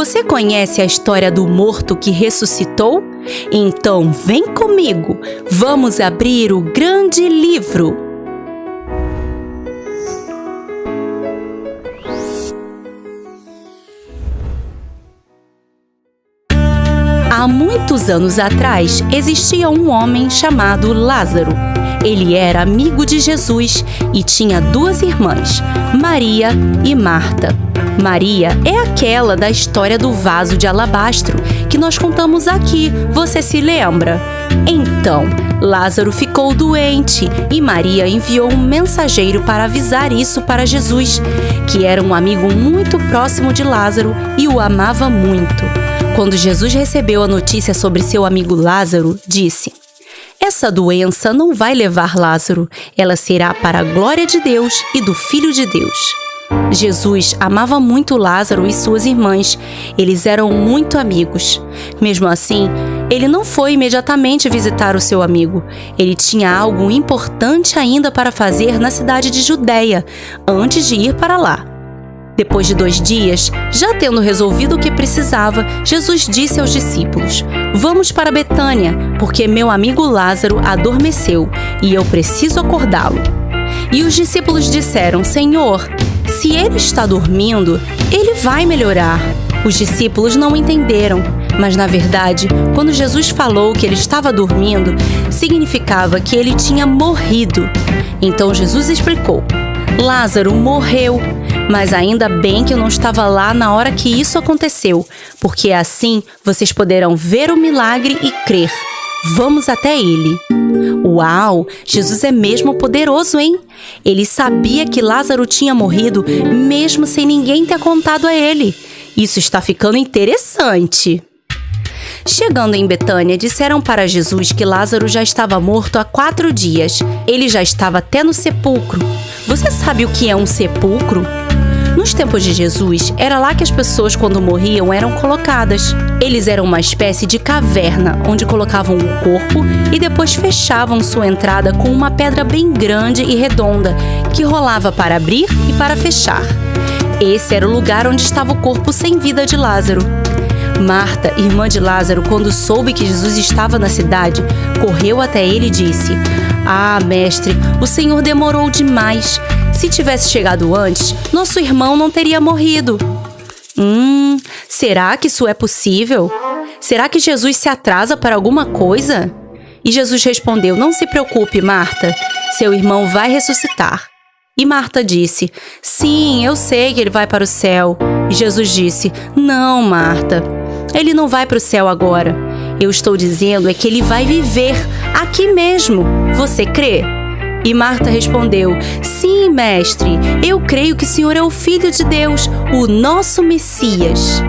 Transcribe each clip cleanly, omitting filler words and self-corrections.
Você conhece a história do morto que ressuscitou? Então vem comigo, vamos abrir o grande livro. Há muitos anos atrás, existia um homem chamado Lázaro. Ele era amigo de Jesus e tinha duas irmãs, Maria e Marta. Maria é aquela da história do vaso de alabastro que nós contamos aqui, você se lembra? Então, Lázaro ficou doente e Maria enviou um mensageiro para avisar isso para Jesus, que era um amigo muito próximo de Lázaro e o amava muito. Quando Jesus recebeu a notícia sobre seu amigo Lázaro, disse: "Essa doença não vai levar Lázaro, ela será para a glória de Deus e do Filho de Deus." Jesus amava muito Lázaro e suas irmãs. Eles eram muito amigos. Mesmo assim, ele não foi imediatamente visitar o seu amigo. Ele tinha algo importante ainda para fazer na cidade de Judeia, antes de ir para lá. Depois de 2 dias, já tendo resolvido o que precisava, Jesus disse aos discípulos: "Vamos para Betânia, porque meu amigo Lázaro adormeceu e eu preciso acordá-lo." E os discípulos disseram: "Senhor, se ele está dormindo, ele vai melhorar." Os discípulos não entenderam, mas na verdade, quando Jesus falou que ele estava dormindo, significava que ele tinha morrido. Então Jesus explicou: "Lázaro morreu, mas ainda bem que eu não estava lá na hora que isso aconteceu, porque assim vocês poderão ver o milagre e crer. Vamos até ele." Uau! Jesus é mesmo poderoso, hein? Ele sabia que Lázaro tinha morrido, mesmo sem ninguém ter contado a ele. Isso está ficando interessante. Chegando em Betânia, disseram para Jesus que Lázaro já estava morto há 4 dias. Ele já estava até no sepulcro. Você sabe o que é um sepulcro? Nos tempos de Jesus, era lá que as pessoas, quando morriam, eram colocadas. Eles eram uma espécie de caverna, onde colocavam o corpo e depois fechavam sua entrada com uma pedra bem grande e redonda, que rolava para abrir e para fechar. Esse era o lugar onde estava o corpo sem vida de Lázaro. Marta, irmã de Lázaro, quando soube que Jesus estava na cidade, correu até ele e disse: "Ah, mestre, o Senhor demorou demais. Se tivesse chegado antes, nosso irmão não teria morrido." Será que isso é possível? Será que Jesus se atrasa para alguma coisa? E Jesus respondeu: "Não se preocupe, Marta, seu irmão vai ressuscitar." E Marta disse: "Sim, eu sei que ele vai para o céu." E Jesus disse: "Não, Marta, ele não vai para o céu agora. Eu estou dizendo é que ele vai viver aqui mesmo. Você crê?" E Marta respondeu: "Sim, mestre, eu creio que o Senhor é o Filho de Deus, o nosso Messias."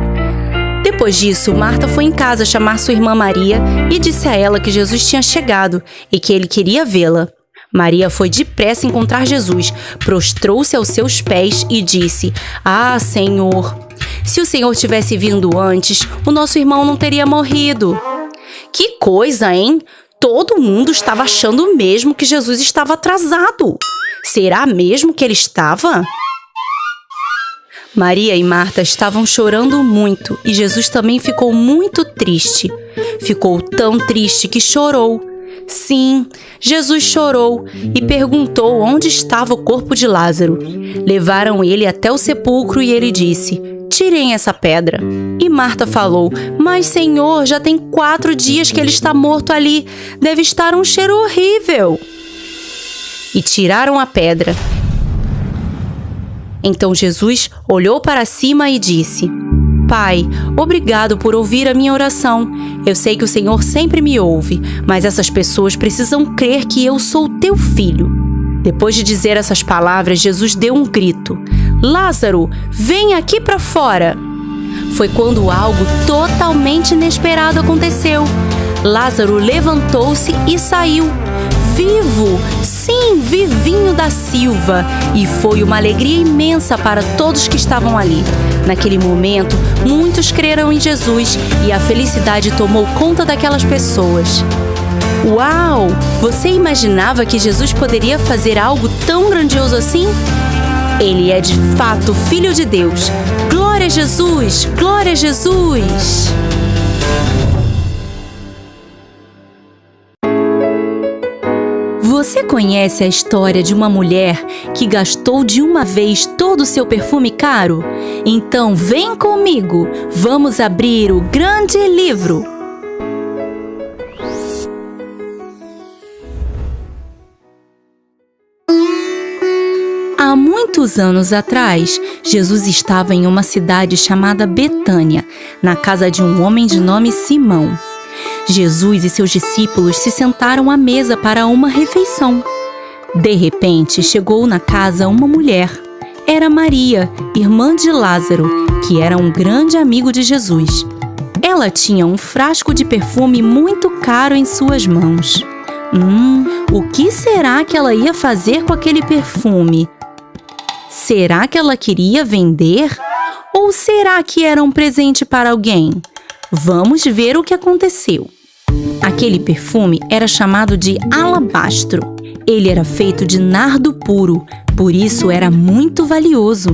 Depois disso, Marta foi em casa chamar sua irmã Maria e disse a ela que Jesus tinha chegado e que ele queria vê-la. Maria foi depressa encontrar Jesus, prostrou-se aos seus pés e disse: "Ah, Senhor, se o Senhor tivesse vindo antes, o nosso irmão não teria morrido." Que coisa, hein? Todo mundo estava achando mesmo que Jesus estava atrasado. Será mesmo que ele estava? Maria e Marta estavam chorando muito e Jesus também ficou muito triste. Ficou tão triste que chorou. Sim, Jesus chorou e perguntou onde estava o corpo de Lázaro. Levaram ele até o sepulcro e ele disse: "Tirem essa pedra." E Marta falou: "Mas, Senhor, já tem 4 dias que ele está morto ali. Deve estar um cheiro horrível." E tiraram a pedra. Então Jesus olhou para cima e disse: "Pai, obrigado por ouvir a minha oração. Eu sei que o Senhor sempre me ouve, mas essas pessoas precisam crer que eu sou teu filho." Depois de dizer essas palavras, Jesus deu um grito: "Lázaro, vem aqui para fora!" Foi quando algo totalmente inesperado aconteceu. Lázaro levantou-se e saiu. Vivo! Sim, vivinho da Silva! E foi uma alegria imensa para todos que estavam ali. Naquele momento, muitos creram em Jesus e a felicidade tomou conta daquelas pessoas. Uau! Você imaginava que Jesus poderia fazer algo tão grandioso assim? Ele é de fato Filho de Deus. Glória Glória a Jesus! Glória a Jesus! Você conhece a história de uma mulher que gastou de uma vez todo o seu perfume caro? Então vem comigo, vamos abrir o grande livro. Há muitos anos atrás, Jesus estava em uma cidade chamada Betânia, na casa de um homem de nome Simão. Jesus e seus discípulos se sentaram à mesa para uma refeição. De repente, chegou na casa uma mulher. Era Maria, irmã de Lázaro, que era um grande amigo de Jesus. Ela tinha um frasco de perfume muito caro em suas mãos. O que será que ela ia fazer com aquele perfume? Será que ela queria vender? Ou será que era um presente para alguém? Vamos ver o que aconteceu. Aquele perfume era chamado de alabastro. Ele era feito de nardo puro, por isso era muito valioso.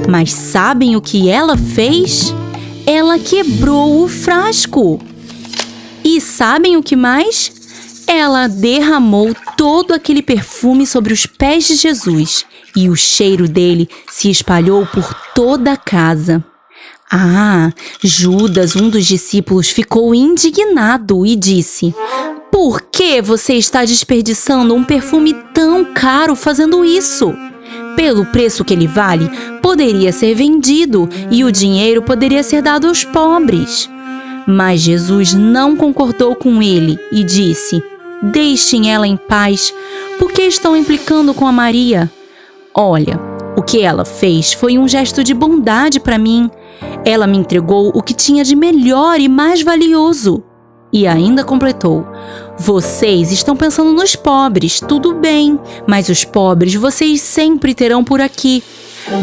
Mas sabem o que ela fez? Ela quebrou o frasco. E sabem o que mais? Ela derramou todo aquele perfume sobre os pés de Jesus e o cheiro dele se espalhou por toda a casa. Judas, um dos discípulos, ficou indignado e disse: "Por que você está desperdiçando um perfume tão caro fazendo isso? Pelo preço que ele vale, poderia ser vendido e o dinheiro poderia ser dado aos pobres." Mas Jesus não concordou com ele e disse: "Deixem ela em paz, porque estão implicando com a Maria. Olha, o que ela fez foi um gesto de bondade para mim. Ela me entregou o que tinha de melhor e mais valioso." E ainda completou: "Vocês estão pensando nos pobres, tudo bem, mas os pobres vocês sempre terão por aqui.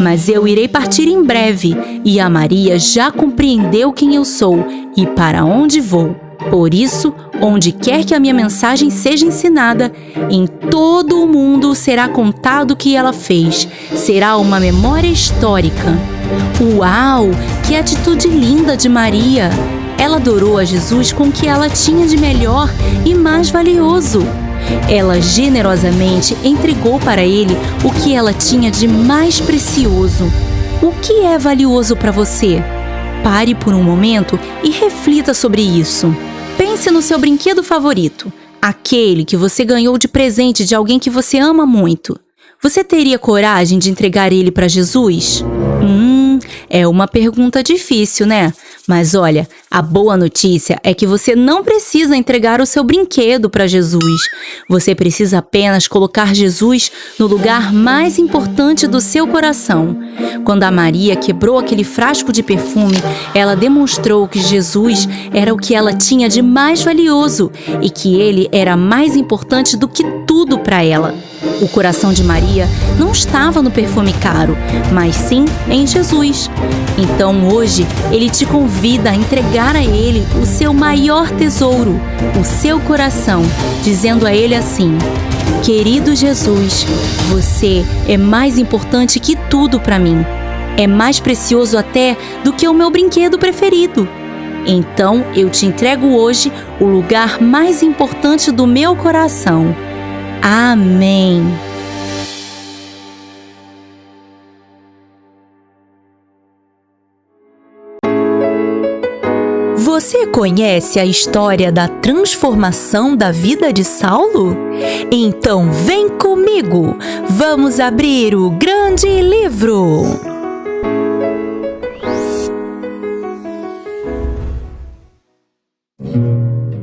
Mas eu irei partir em breve, e a Maria já compreendeu quem eu sou e para onde vou. Por isso, onde quer que a minha mensagem seja ensinada, em todo o mundo será contado o que ela fez. Será uma memória histórica." Uau! Que atitude linda de Maria! Ela adorou a Jesus com o que ela tinha de melhor e mais valioso. Ela generosamente entregou para ele o que ela tinha de mais precioso. O que é valioso para você? Pare por um momento e reflita sobre isso. Pense no seu brinquedo favorito, aquele que você ganhou de presente de alguém que você ama muito. Você teria coragem de entregar ele para Jesus? É uma pergunta difícil, né? Mas olha, a boa notícia é que você não precisa entregar o seu brinquedo para Jesus. Você precisa apenas colocar Jesus no lugar mais importante do seu coração. Quando a Maria quebrou aquele frasco de perfume, ela demonstrou que Jesus era o que ela tinha de mais valioso e que ele era mais importante do que tudo para ela. O coração de Maria não estava no perfume caro, mas sim em Jesus. Então hoje ele te convida a entregar a ele o seu maior tesouro, o seu coração, dizendo a ele assim: "Querido Jesus, você é mais importante que tudo para mim. É mais precioso até do que o meu brinquedo preferido. Então eu te entrego hoje o lugar mais importante do meu coração. Amém." Você conhece a história da transformação da vida de Saulo? Então vem comigo, vamos abrir o grande livro.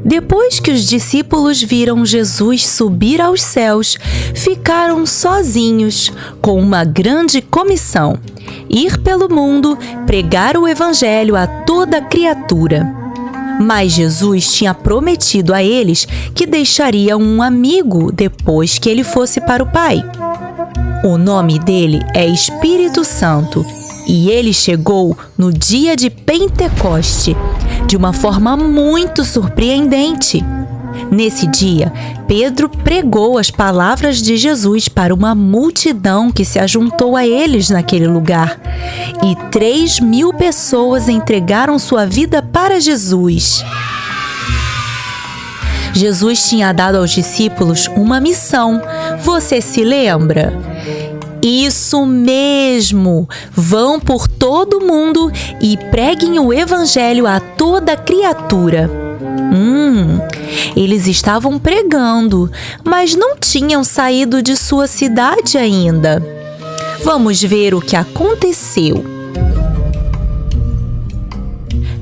Depois que os discípulos viram Jesus subir aos céus, ficaram sozinhos, com uma grande comissão: ir pelo mundo, pregar o evangelho a toda criatura. Mas Jesus tinha prometido a eles que deixaria um amigo depois que ele fosse para o Pai. O nome dele é Espírito Santo, e ele chegou no dia de Pentecoste, de uma forma muito surpreendente. Nesse dia, Pedro pregou as palavras de Jesus para uma multidão que se ajuntou a eles naquele lugar. E 3.000 pessoas entregaram sua vida para Jesus. Jesus tinha dado aos discípulos uma missão. Você se lembra? Isso mesmo! Vão por todo o mundo e preguem o evangelho a toda criatura. Eles estavam pregando, mas não tinham saído de sua cidade ainda. Vamos ver o que aconteceu.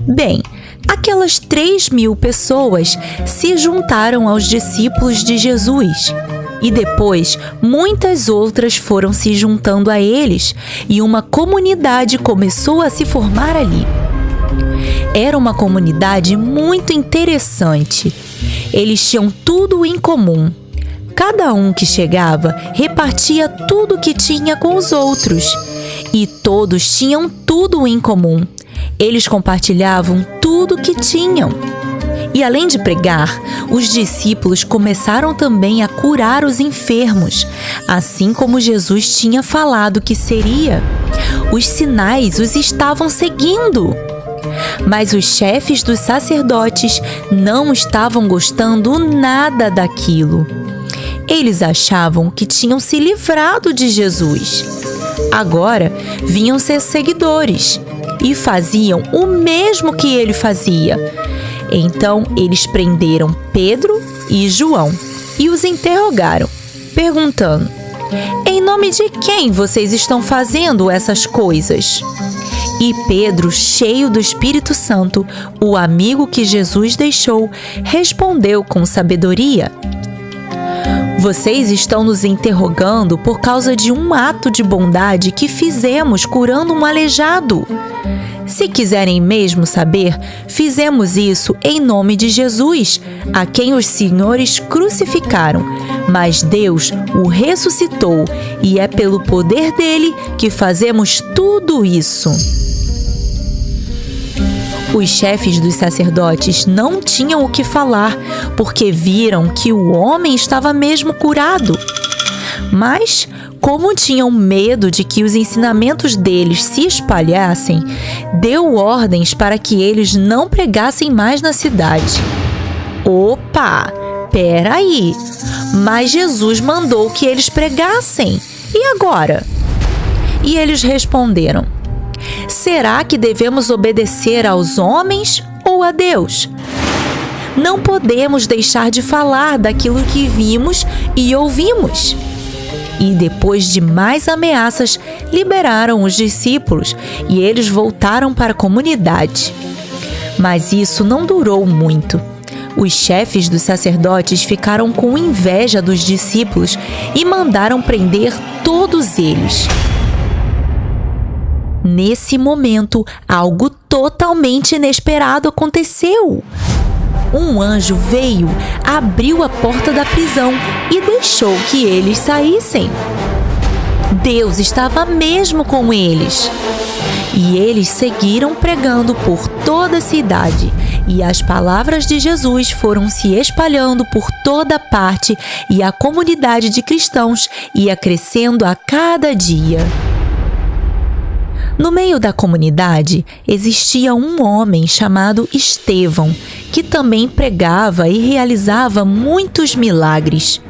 Bem, aquelas 3.000 pessoas se juntaram aos discípulos de Jesus. E depois, muitas outras foram se juntando a eles e uma comunidade começou a se formar ali. Era uma comunidade muito interessante. Eles tinham tudo em comum. Cada um que chegava repartia tudo que tinha com os outros. E todos tinham tudo em comum. Eles compartilhavam tudo que tinham. E além de pregar, os discípulos começaram também a curar os enfermos, assim como Jesus tinha falado que seria. Os sinais os estavam seguindo. Mas os chefes dos sacerdotes não estavam gostando nada daquilo. Eles achavam que tinham se livrado de Jesus. Agora vinham ser seguidores e faziam o mesmo que ele fazia. Então eles prenderam Pedro e João e os interrogaram, perguntando: em nome de quem vocês estão fazendo essas coisas? E Pedro, cheio do Espírito Santo, o amigo que Jesus deixou, respondeu com sabedoria: vocês estão nos interrogando por causa de um ato de bondade que fizemos curando um aleijado. Se quiserem mesmo saber, fizemos isso em nome de Jesus, a quem os senhores crucificaram, mas Deus o ressuscitou e é pelo poder dele que fazemos tudo isso. Os chefes dos sacerdotes não tinham o que falar, porque viram que o homem estava mesmo curado. Mas, como tinham medo de que os ensinamentos deles se espalhassem, deu ordens para que eles não pregassem mais na cidade. Opa! Peraí! Mas Jesus mandou que eles pregassem. E agora? E eles responderam: será que devemos obedecer aos homens ou a Deus? Não podemos deixar de falar daquilo que vimos e ouvimos. E depois de mais ameaças, liberaram os discípulos e eles voltaram para a comunidade. Mas isso não durou muito. Os chefes dos sacerdotes ficaram com inveja dos discípulos e mandaram prender todos eles. Nesse momento, algo totalmente inesperado aconteceu. Um anjo veio, abriu a porta da prisão e deixou que eles saíssem. Deus estava mesmo com eles. E eles seguiram pregando por toda a cidade, e as palavras de Jesus foram se espalhando por toda parte, e a comunidade de cristãos ia crescendo a cada dia. No meio da comunidade existia um homem chamado Estevão, que também pregava e realizava muitos milagres.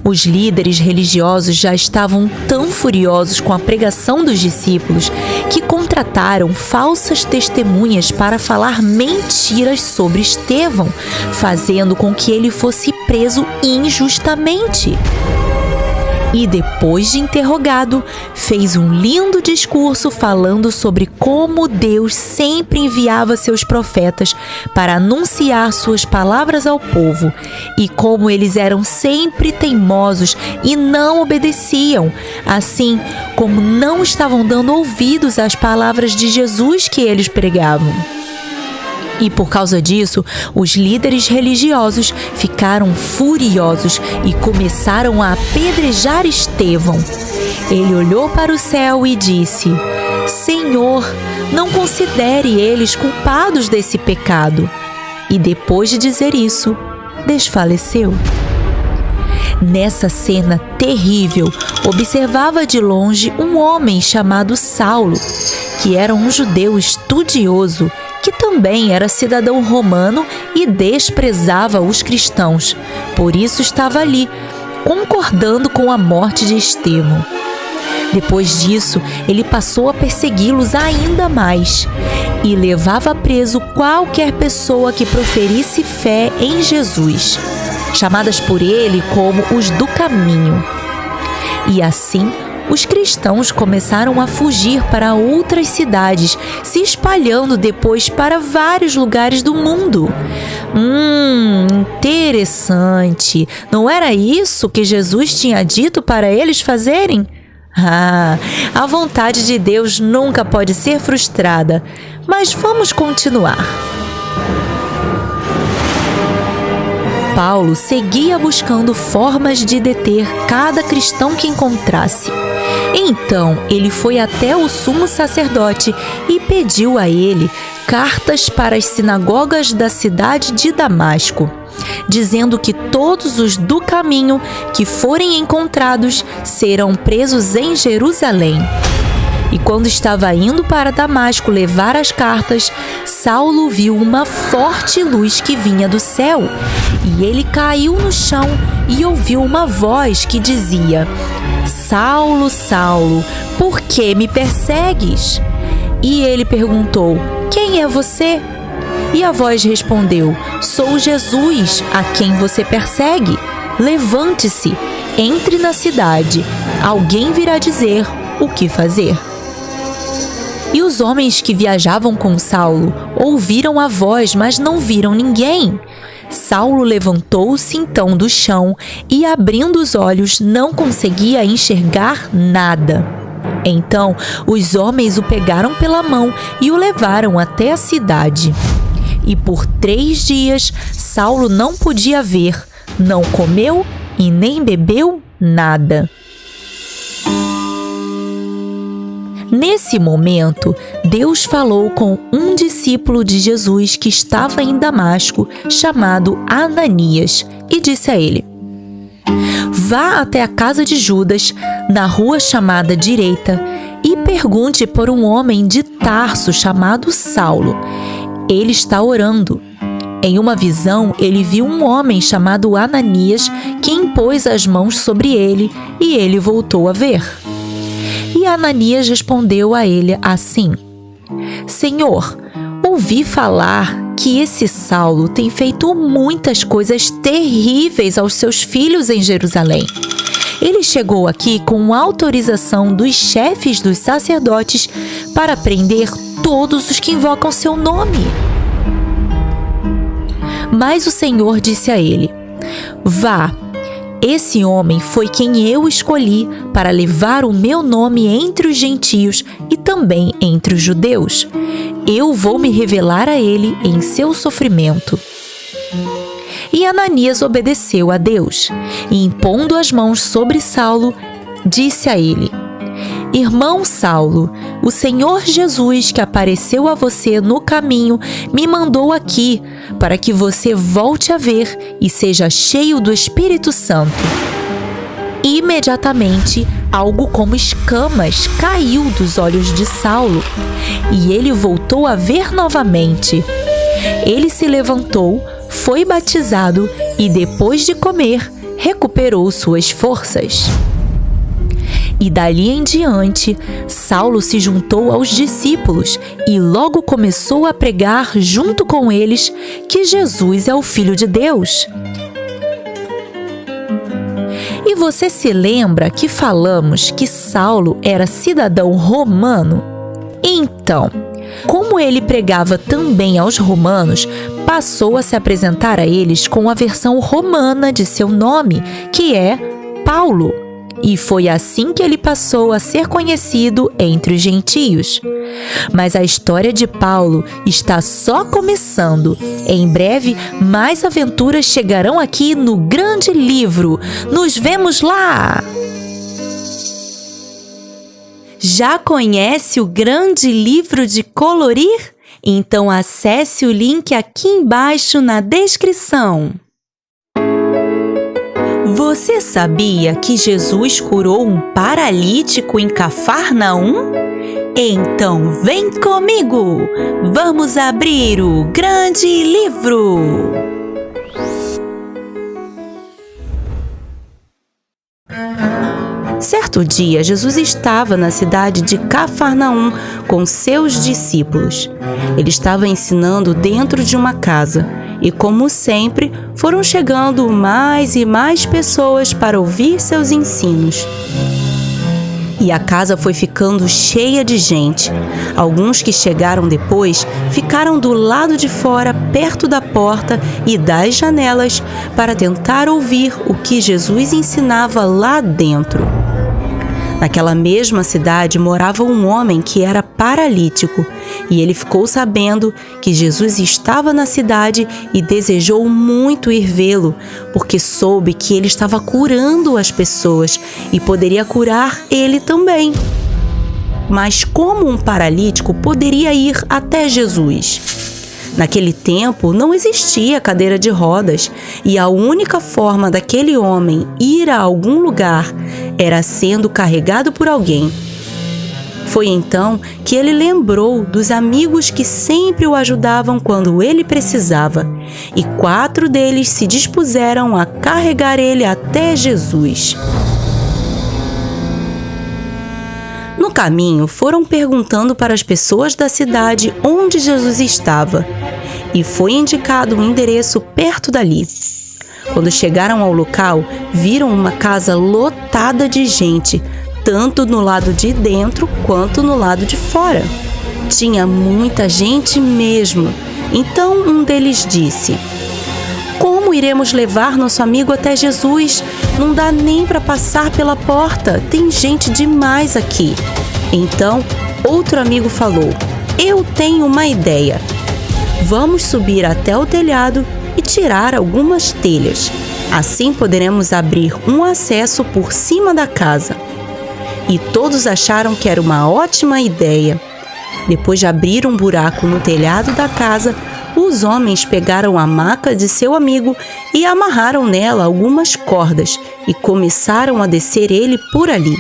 Os líderes religiosos já estavam tão furiosos com a pregação dos discípulos que contrataram falsas testemunhas para falar mentiras sobre Estevão, fazendo com que ele fosse preso injustamente. E depois de interrogado, fez um lindo discurso falando sobre como Deus sempre enviava seus profetas para anunciar suas palavras ao povo e como eles eram sempre teimosos e não obedeciam, assim como não estavam dando ouvidos às palavras de Jesus que eles pregavam. E por causa disso, os líderes religiosos ficaram furiosos e começaram a apedrejar Estevão. Ele olhou para o céu e disse: Senhor, não considere eles culpados desse pecado. E depois de dizer isso, desfaleceu. Nessa cena terrível, observava de longe um homem chamado Saulo, que era um judeu estudioso, que também era cidadão romano e desprezava os cristãos. Por isso estava ali, concordando com a morte de Estevão. Depois disso, ele passou a persegui-los ainda mais e levava preso qualquer pessoa que proferisse fé em Jesus, chamadas por ele como os do caminho. E assim, os cristãos começaram a fugir para outras cidades, se espalhando depois para vários lugares do mundo. Interessante! Não era isso que Jesus tinha dito para eles fazerem? A vontade de Deus nunca pode ser frustrada. Mas vamos continuar. Paulo seguia buscando formas de deter cada cristão que encontrasse. Então, ele foi até o sumo sacerdote e pediu a ele cartas para as sinagogas da cidade de Damasco, dizendo que todos os do caminho que forem encontrados serão presos em Jerusalém. E quando estava indo para Damasco levar as cartas, Saulo viu uma forte luz que vinha do céu. E ele caiu no chão e ouviu uma voz que dizia: Saulo, Saulo, por que me persegues? E ele perguntou: quem é você? E a voz respondeu: sou Jesus, a quem você persegue. Levante-se, entre na cidade. Alguém virá dizer o que fazer. E os homens que viajavam com Saulo ouviram a voz, mas não viram ninguém. Saulo levantou-se então do chão e, abrindo os olhos, não conseguia enxergar nada. Então, os homens o pegaram pela mão e o levaram até a cidade. E por 3 dias, Saulo não podia ver, não comeu e nem bebeu nada. Nesse momento, Deus falou com um discípulo de Jesus que estava em Damasco, chamado Ananias, e disse a ele: vá até a casa de Judas, na rua chamada Direita, e pergunte por um homem de Tarso chamado Saulo. Ele está orando. Em uma visão, ele viu um homem chamado Ananias que impôs as mãos sobre ele e ele voltou a ver. E Ananias respondeu a ele assim: Senhor, ouvi falar que esse Saulo tem feito muitas coisas terríveis aos seus filhos em Jerusalém. Ele chegou aqui com autorização dos chefes dos sacerdotes para prender todos os que invocam seu nome. Mas o Senhor disse a ele: vá, esse homem foi quem eu escolhi para levar o meu nome entre os gentios e também entre os judeus. Eu vou me revelar a ele em seu sofrimento. E Ananias obedeceu a Deus, e impondo as mãos sobre Saulo, disse a ele: Irmão Saulo, o Senhor Jesus que apareceu a você no caminho me mandou aqui para que você volte a ver e seja cheio do Espírito Santo. Imediatamente, algo como escamas caiu dos olhos de Saulo e ele voltou a ver novamente. Ele se levantou, foi batizado e, depois de comer, recuperou suas forças. E dali em diante, Saulo se juntou aos discípulos e logo começou a pregar junto com eles que Jesus é o Filho de Deus. E você se lembra que falamos que Saulo era cidadão romano? Então, como ele pregava também aos romanos, passou a se apresentar a eles com a versão romana de seu nome, que é Paulo. E foi assim que ele passou a ser conhecido entre os gentios. Mas a história de Paulo está só começando. Em breve, mais aventuras chegarão aqui no Grande Livro. Nos vemos lá! Já conhece o Grande Livro de Colorir? Então acesse o link aqui embaixo na descrição. Você sabia que Jesus curou um paralítico em Cafarnaum? Então vem comigo! Vamos abrir o grande livro! Certo dia, Jesus estava na cidade de Cafarnaum com seus discípulos. Ele estava ensinando dentro de uma casa e, como sempre, foram chegando mais e mais pessoas para ouvir seus ensinos. E a casa foi ficando cheia de gente. Alguns que chegaram depois ficaram do lado de fora, perto da porta e das janelas, para tentar ouvir o que Jesus ensinava lá dentro. Naquela mesma cidade morava um homem que era paralítico, e ele ficou sabendo que Jesus estava na cidade e desejou muito ir vê-lo, porque soube que ele estava curando as pessoas e poderia curar ele também. Mas como um paralítico poderia ir até Jesus? Naquele tempo não existia cadeira de rodas e a única forma daquele homem ir a algum lugar era sendo carregado por alguém. Foi então que ele lembrou dos amigos que sempre o ajudavam quando ele precisava, e 4 deles se dispuseram a carregar ele até Jesus. No caminho, foram perguntando para as pessoas da cidade onde Jesus estava, e foi indicado um endereço perto dali. Quando chegaram ao local, viram uma casa lotada de gente, tanto no lado de dentro quanto no lado de fora. Tinha muita gente mesmo. Então um deles disse: "Como iremos levar nosso amigo até Jesus? Não dá nem para passar pela porta, tem gente demais aqui." Então outro amigo falou: "Eu tenho uma ideia. Vamos subir até o telhado e tirar algumas telhas. Assim poderemos abrir um acesso por cima da casa." E todos acharam que era uma ótima ideia. Depois de abrir um buraco no telhado da casa, os homens pegaram a maca de seu amigo e amarraram nela algumas cordas e começaram a descer ele por ali.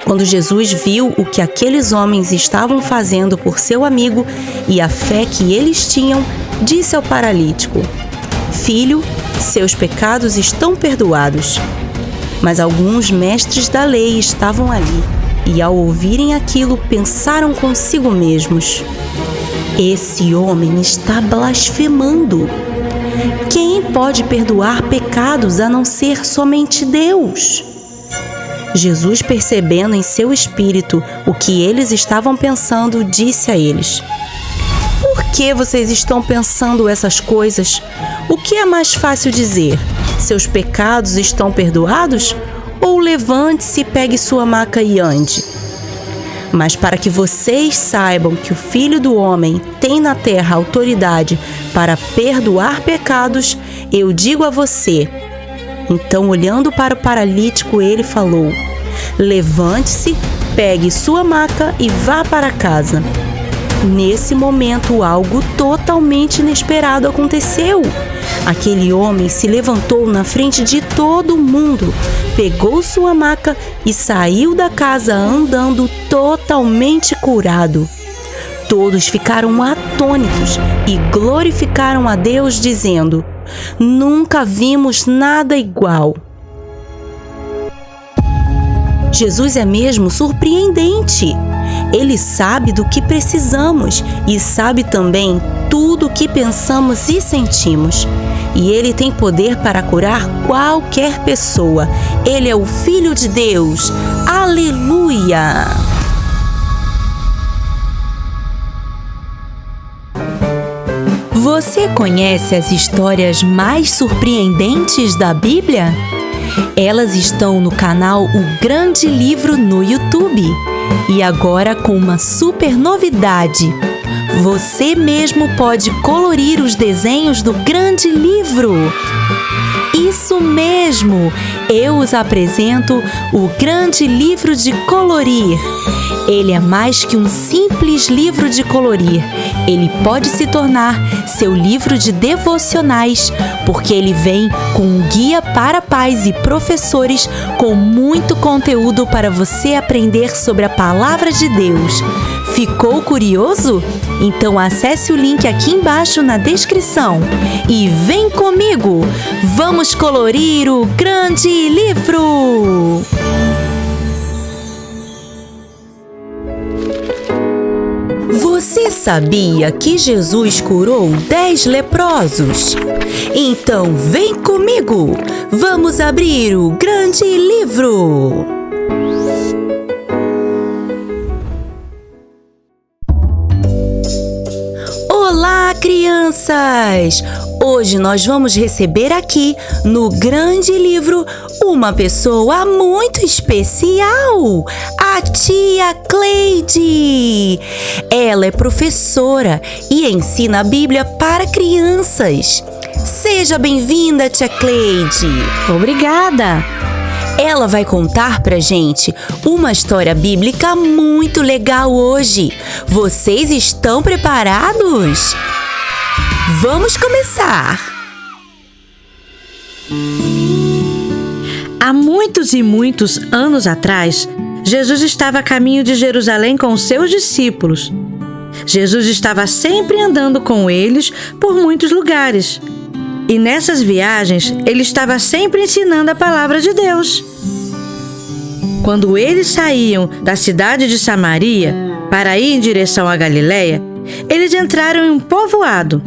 Quando Jesus viu o que aqueles homens estavam fazendo por seu amigo e a fé que eles tinham, disse ao paralítico: "Filho, seus pecados estão perdoados." Mas alguns mestres da lei estavam ali e, ao ouvirem aquilo, pensaram consigo mesmos: "Esse homem está blasfemando. Quem pode perdoar pecados a não ser somente Deus?" Jesus, percebendo em seu espírito o que eles estavam pensando, disse a eles: "Por que vocês estão pensando essas coisas? O que é mais fácil dizer? Seus pecados estão perdoados? Ou levante-se, pegue sua maca e ande? Mas para que vocês saibam que o Filho do Homem tem na terra autoridade para perdoar pecados, eu digo a você." Então, olhando para o paralítico, ele falou: "Levante-se, pegue sua maca e vá para casa." Nesse momento, algo totalmente inesperado aconteceu. Aquele homem se levantou na frente de todo mundo, pegou sua maca e saiu da casa andando totalmente curado. Todos ficaram atônitos e glorificaram a Deus, dizendo: "Nunca vimos nada igual." Jesus é mesmo surpreendente. Ele sabe do que precisamos e sabe também tudo o que pensamos e sentimos. E Ele tem poder para curar qualquer pessoa. Ele é o Filho de Deus. Aleluia! Você conhece as histórias mais surpreendentes da Bíblia? Elas estão no canal O Grande Livro no YouTube. E agora com uma super novidade: você mesmo pode colorir os desenhos do Grande Livro. Isso mesmo! Eu os apresento o Grande Livro de Colorir. Ele é mais que um simples livro de colorir. Ele pode se tornar seu livro de devocionais, porque ele vem com um guia para pais e professores com muito conteúdo para você aprender sobre a palavra de Deus. Ficou curioso? Então acesse o link aqui embaixo na descrição e vem comigo! Vamos colorir o grande livro! Você sabia que Jesus curou 10 leprosos? Então vem comigo! Vamos abrir o grande livro! Olá, crianças! Hoje nós vamos receber aqui, no grande livro, uma pessoa muito especial, a tia Cleide. Ela é professora e ensina a Bíblia para crianças. Seja bem-vinda, tia Cleide. Obrigada! Ela vai contar pra gente uma história bíblica muito legal hoje. Vocês estão preparados? Vamos começar! Há muitos e muitos anos atrás, Jesus estava a caminho de Jerusalém com seus discípulos. Jesus estava sempre andando com eles por muitos lugares. E nessas viagens, ele estava sempre ensinando a palavra de Deus. Quando eles saíam da cidade de Samaria para ir em direção à Galileia, eles entraram em um povoado.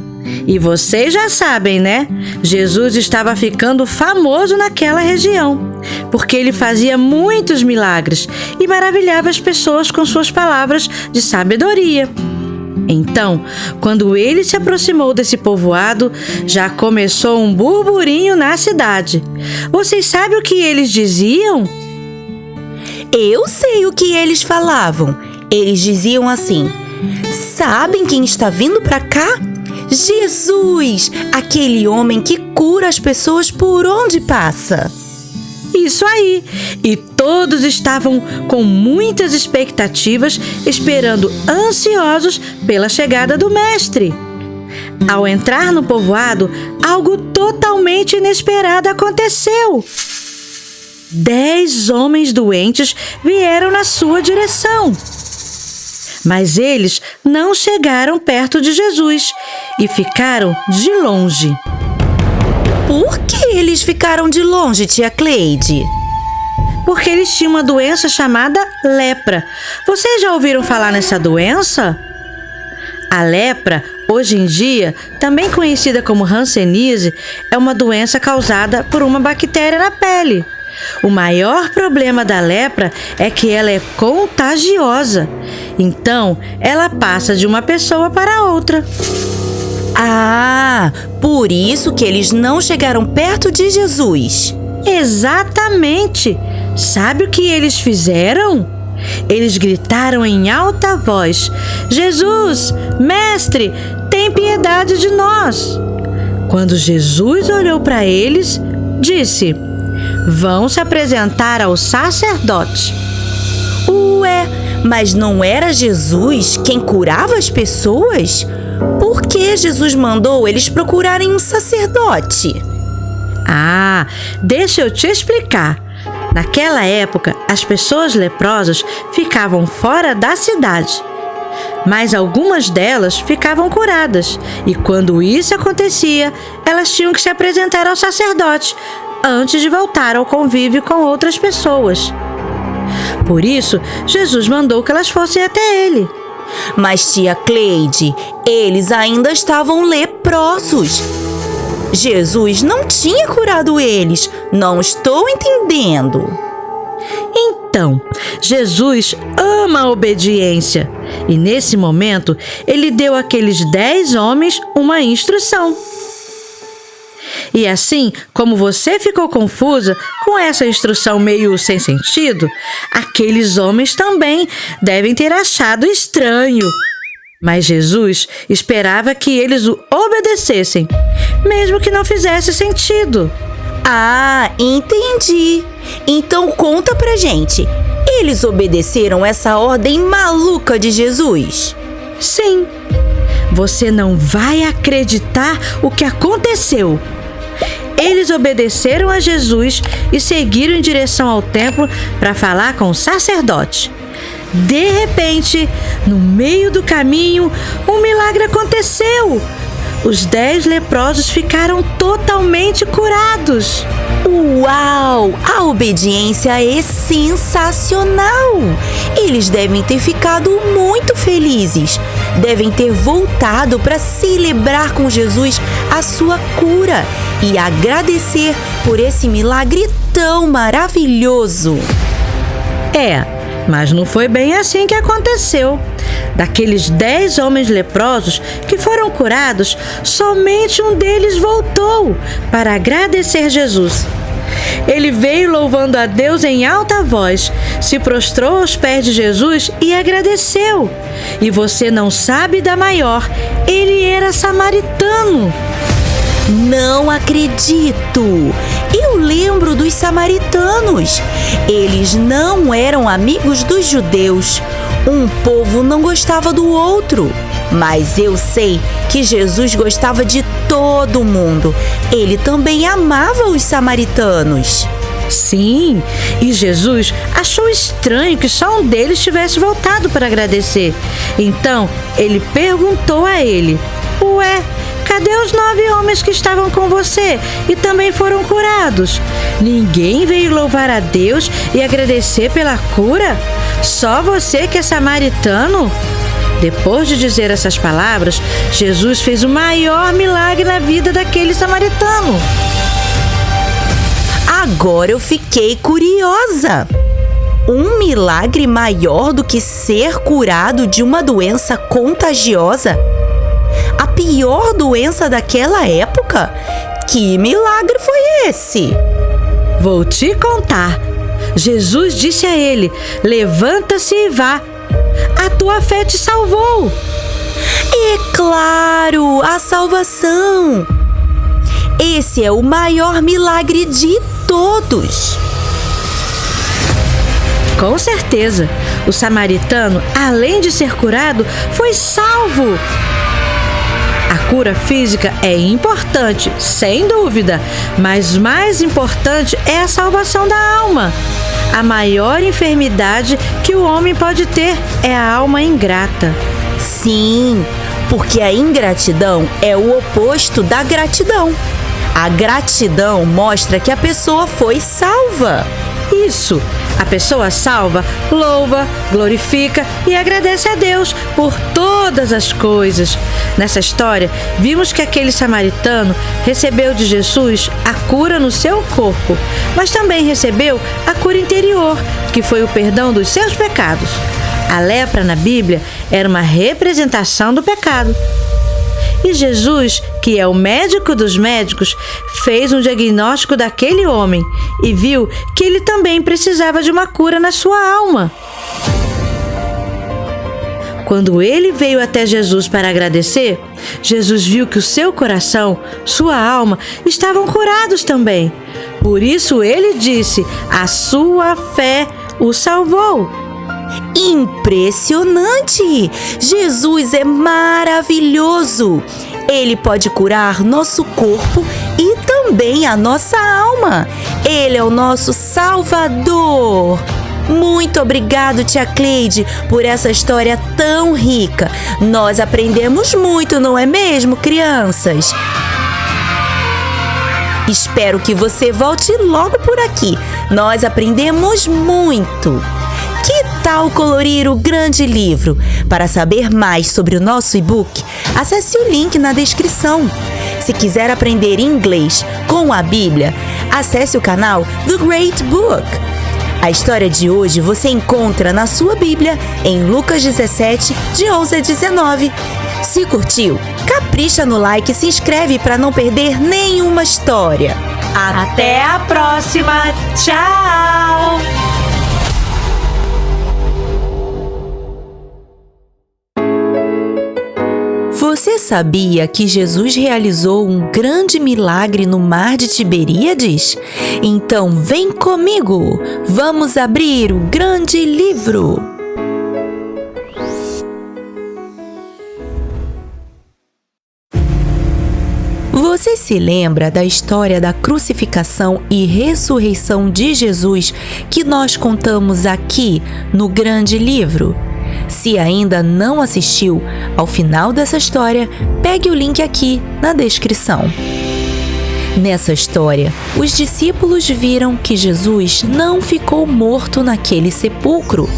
E vocês já sabem, né? Jesus estava ficando famoso naquela região, porque ele fazia muitos milagres e maravilhava as pessoas com suas palavras de sabedoria. Então, quando ele se aproximou desse povoado, já começou um burburinho na cidade. Vocês sabem o que eles diziam? Eu sei o que eles falavam. Eles diziam assim: sabem quem está vindo para cá? Jesus, aquele homem que cura as pessoas por onde passa. Isso aí! E todos estavam com muitas expectativas, esperando ansiosos pela chegada do mestre. Ao entrar no povoado, algo totalmente inesperado aconteceu. 10 homens doentes vieram na sua direção. Mas eles não chegaram perto de Jesus e ficaram de longe. Por que eles ficaram de longe, tia Cleide? Porque eles tinham uma doença chamada lepra. Vocês já ouviram falar nessa doença? A lepra, hoje em dia, também conhecida como hanseníase, é uma doença causada por uma bactéria na pele. O maior problema da lepra é que ela é contagiosa. Então, ela passa de uma pessoa para outra. Ah, por isso que eles não chegaram perto de Jesus. Exatamente! Sabe o que eles fizeram? Eles gritaram em alta voz: Jesus, mestre, tem piedade de nós! Quando Jesus olhou para eles, disse: vão se apresentar ao sacerdote. Ué, mas não era Jesus quem curava as pessoas? Por que Jesus mandou eles procurarem um sacerdote? Ah, deixa eu te explicar. Naquela época, as pessoas leprosas ficavam fora da cidade, mas algumas delas ficavam curadas. E quando isso acontecia, elas tinham que se apresentar ao sacerdote antes de voltar ao convívio com outras pessoas. Por isso, Jesus mandou que elas fossem até ele. Mas, tia Cleide, eles ainda estavam leprosos. Jesus não tinha curado eles. Não estou entendendo. Então, Jesus ama a obediência. E nesse momento, ele deu àqueles 10 homens uma instrução. E assim, como você ficou confusa com essa instrução meio sem sentido, aqueles homens também devem ter achado estranho. Mas Jesus esperava que eles o obedecessem, mesmo que não fizesse sentido. Ah, entendi. Então conta pra gente. Eles obedeceram essa ordem maluca de Jesus? Sim, você não vai acreditar o que aconteceu. Eles obedeceram a Jesus e seguiram em direção ao templo para falar com o sacerdote. De repente, no meio do caminho, um milagre aconteceu. Os 10 leprosos ficaram totalmente curados. Uau! A obediência é sensacional! Eles devem ter ficado muito felizes. Devem ter voltado para celebrar com Jesus a sua cura e agradecer por esse milagre tão maravilhoso. Mas não foi bem assim que aconteceu. Daqueles 10 homens leprosos que foram curados, somente um deles voltou para agradecer Jesus. Ele veio louvando a Deus em alta voz, se prostrou aos pés de Jesus e agradeceu. E você não sabe da maior, ele era samaritano. Não acredito! Eu lembro dos samaritanos. Eles não eram amigos dos judeus. Um povo não gostava do outro. Mas eu sei que Jesus gostava de todo mundo. Ele também amava os samaritanos. Sim, e Jesus achou estranho que só um deles tivesse voltado para agradecer. Então, ele perguntou a ele: Ué, cadê os 9 homens que estavam com você e também foram curados? Ninguém veio louvar a Deus e agradecer pela cura? Só você que é samaritano? Depois de dizer essas palavras, Jesus fez o maior milagre na vida daquele samaritano. Agora eu fiquei curiosa. Um milagre maior do que ser curado de uma doença contagiosa? A pior doença daquela época? Que milagre foi esse? Vou te contar. Jesus disse a ele: levanta-se e vá. A tua fé te salvou. É claro, a salvação. Esse é o maior milagre de todos. Com certeza, o samaritano, além de ser curado, foi salvo. A cura física é importante, sem dúvida, mas mais importante é a salvação da alma. A maior enfermidade que o homem pode ter é a alma ingrata. Sim, porque a ingratidão é o oposto da gratidão. A gratidão mostra que a pessoa foi salva. Isso, a pessoa salva, louva, glorifica e agradece a Deus por todas as coisas. Nessa história, vimos que aquele samaritano recebeu de Jesus a cura no seu corpo, mas também recebeu a cura interior, que foi o perdão dos seus pecados. A lepra na Bíblia era uma representação do pecado. E Jesus, que é o médico dos médicos, fez um diagnóstico daquele homem e viu que ele também precisava de uma cura na sua alma. Quando ele veio até Jesus para agradecer, Jesus viu que o seu coração, sua alma, estavam curados também. Por isso ele disse: a sua fé o salvou. Impressionante! Jesus é maravilhoso! Ele pode curar nosso corpo e também a nossa alma. Ele é o nosso Salvador. Muito obrigado, tia Cleide, por essa história tão rica. Nós aprendemos muito, não é mesmo, crianças? Espero que você volte logo por aqui. Nós aprendemos muito. Que tal colorir o grande livro? Para saber mais sobre o nosso e-book, acesse o link na descrição. Se quiser aprender inglês com a Bíblia, acesse o canal The Great Book. A história de hoje você encontra na sua Bíblia em Lucas 17, de 11 a 19. Se curtiu, capricha no like e se inscreve para não perder nenhuma história. Até a próxima! Tchau! Você sabia que Jesus realizou um grande milagre no mar de Tiberíades? Então vem comigo, vamos abrir o grande livro. Você se lembra da história da crucificação e ressurreição de Jesus que nós contamos aqui no grande livro? Se ainda não assistiu, ao final dessa história, pegue o link aqui na descrição. Nessa história, os discípulos viram que Jesus não ficou morto naquele sepulcro.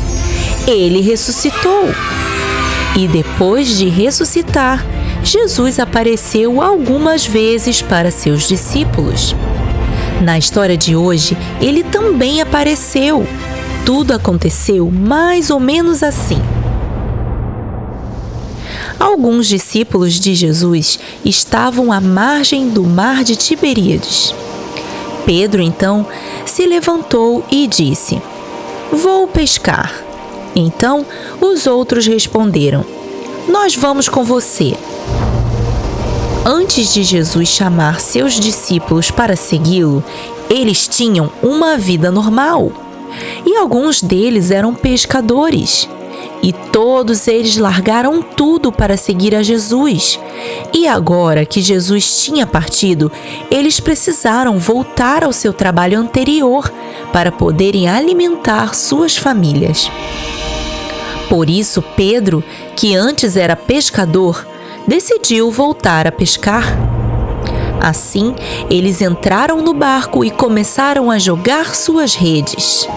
Ele ressuscitou. E depois de ressuscitar, Jesus apareceu algumas vezes para seus discípulos. Na história de hoje, ele também apareceu. Tudo aconteceu mais ou menos assim. Alguns discípulos de Jesus estavam à margem do mar de Tiberíades. Pedro, então, se levantou e disse: "Vou pescar." Então, os outros responderam: "Nós vamos com você." Antes de Jesus chamar seus discípulos para segui-lo, eles tinham uma vida normal. E alguns deles eram pescadores. E todos eles largaram tudo para seguir a Jesus. E agora que Jesus tinha partido, eles precisaram voltar ao seu trabalho anterior para poderem alimentar suas famílias. Por isso, Pedro, que antes era pescador, decidiu voltar a pescar. Assim, eles entraram no barco e começaram a jogar suas redes.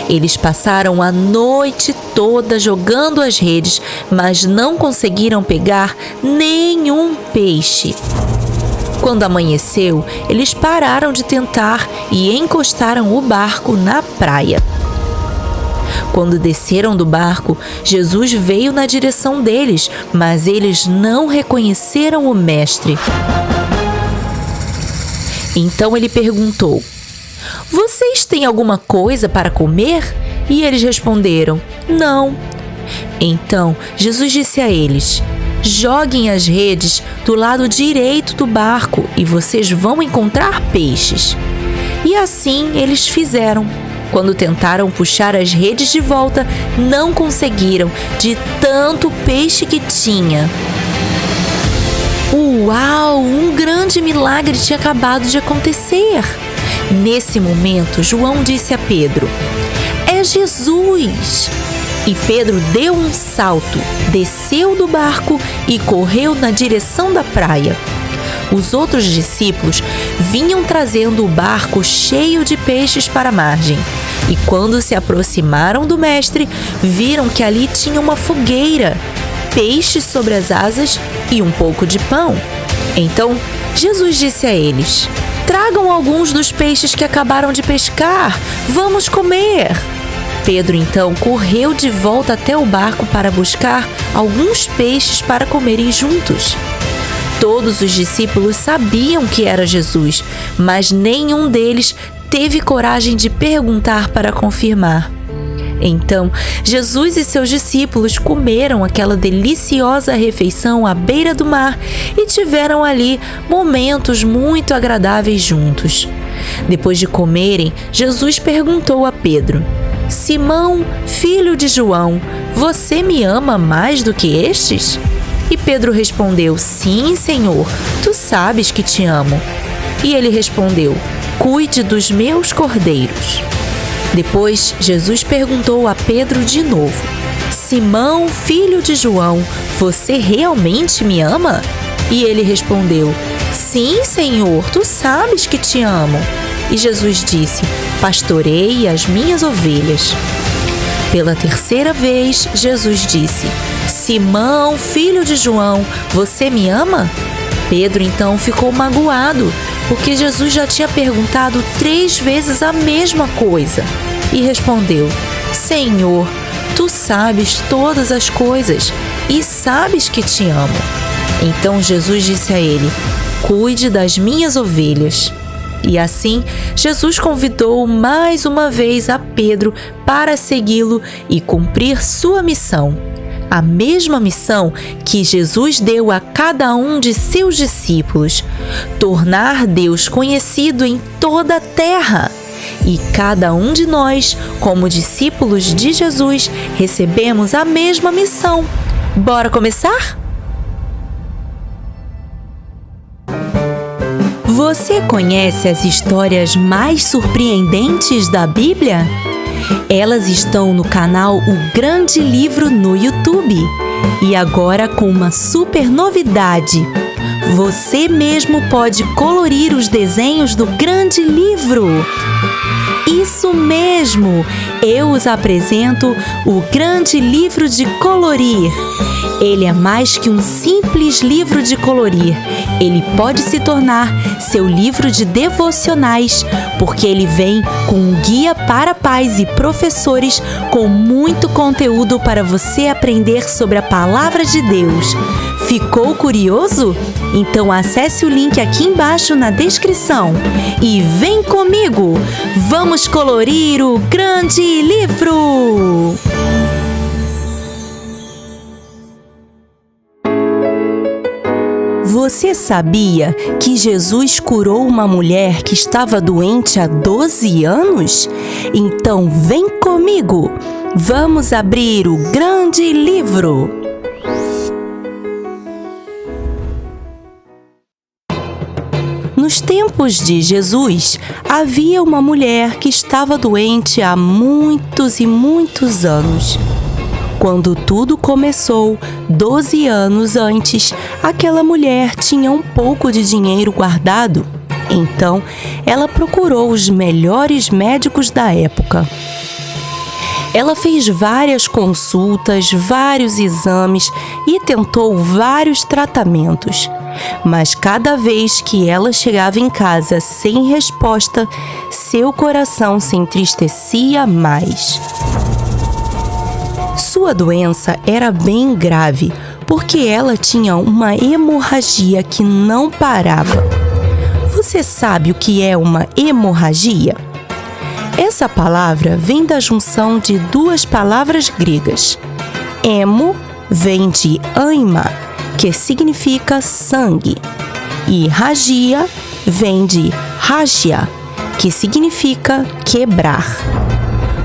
Eles passaram a noite toda jogando as redes, mas não conseguiram pegar nenhum peixe. Quando amanheceu, eles pararam de tentar e encostaram o barco na praia. Quando desceram do barco, Jesus veio na direção deles, mas eles não reconheceram o mestre. Então ele perguntou: "Vocês têm alguma coisa para comer?" E eles responderam: "Não." Então Jesus disse a eles: "Joguem as redes do lado direito do barco e vocês vão encontrar peixes." E assim eles fizeram. Quando tentaram puxar as redes de volta, não conseguiram, de tanto peixe que tinha. Uau! Um grande milagre tinha acabado de acontecer. Nesse momento, João disse a Pedro: "É Jesus!" E Pedro deu um salto, desceu do barco e correu na direção da praia. Os outros discípulos vinham trazendo o barco cheio de peixes para a margem. E quando se aproximaram do mestre, viram que ali tinha uma fogueira, peixes sobre as asas e um pouco de pão. Então, Jesus disse a eles: "Tragam alguns dos peixes que acabaram de pescar. Vamos comer." Pedro então correu de volta até o barco para buscar alguns peixes para comerem juntos. Todos os discípulos sabiam que era Jesus, mas nenhum deles teve coragem de perguntar para confirmar. Então, Jesus e seus discípulos comeram aquela deliciosa refeição à beira do mar e tiveram ali momentos muito agradáveis juntos. Depois de comerem, Jesus perguntou a Pedro: "Simão, filho de João, você me ama mais do que estes?" E Pedro respondeu: "Sim, Senhor, tu sabes que te amo." E ele respondeu: "Cuide dos meus cordeiros." Depois, Jesus perguntou a Pedro de novo: "Simão, filho de João, você realmente me ama?" E ele respondeu: "Sim, Senhor, tu sabes que te amo." E Jesus disse: "Pastoreie as minhas ovelhas." Pela terceira vez, Jesus disse: "Simão, filho de João, você me ama?" Pedro então ficou magoado, porque Jesus já tinha perguntado 3 vezes a mesma coisa. E respondeu: "Senhor, tu sabes todas as coisas e sabes que te amo." Então Jesus disse a ele: "Cuide das minhas ovelhas." E assim, Jesus convidou mais uma vez a Pedro para segui-lo e cumprir sua missão: a mesma missão que Jesus deu a cada um de seus discípulos: tornar Deus conhecido em toda a terra. E cada um de nós, como discípulos de Jesus, recebemos a mesma missão. Bora começar? Você conhece as histórias mais surpreendentes da Bíblia? Elas estão no canal O Grande Livro no YouTube. E agora com uma super novidade: você mesmo pode colorir os desenhos do Grande Livro. Isso mesmo! Eu os apresento o Grande Livro de Colorir. Ele é mais que um simples livro de colorir. Ele pode se tornar seu livro de devocionais, porque ele vem com um guia para pais e professores com muito conteúdo para você aprender sobre a Palavra de Deus. Ficou curioso? Então acesse o link aqui embaixo na descrição e vem comigo! Vamos colorir o Grande Livro! Você sabia que Jesus curou uma mulher que estava doente há 12 anos? Então vem comigo! Vamos abrir o Grande Livro! Nos tempos de Jesus, havia uma mulher que estava doente há muitos e muitos anos. Quando tudo começou, 12 anos antes, aquela mulher tinha um pouco de dinheiro guardado. Então, ela procurou os melhores médicos da época. Ela fez várias consultas, vários exames e tentou vários tratamentos. Mas cada vez que ela chegava em casa sem resposta, seu coração se entristecia mais. Sua doença era bem grave, porque ela tinha uma hemorragia que não parava. Você sabe o que é uma hemorragia? Essa palavra vem da junção de duas palavras gregas. Hemo vem de aima, que significa sangue, e ragia vem de ragia, que significa quebrar.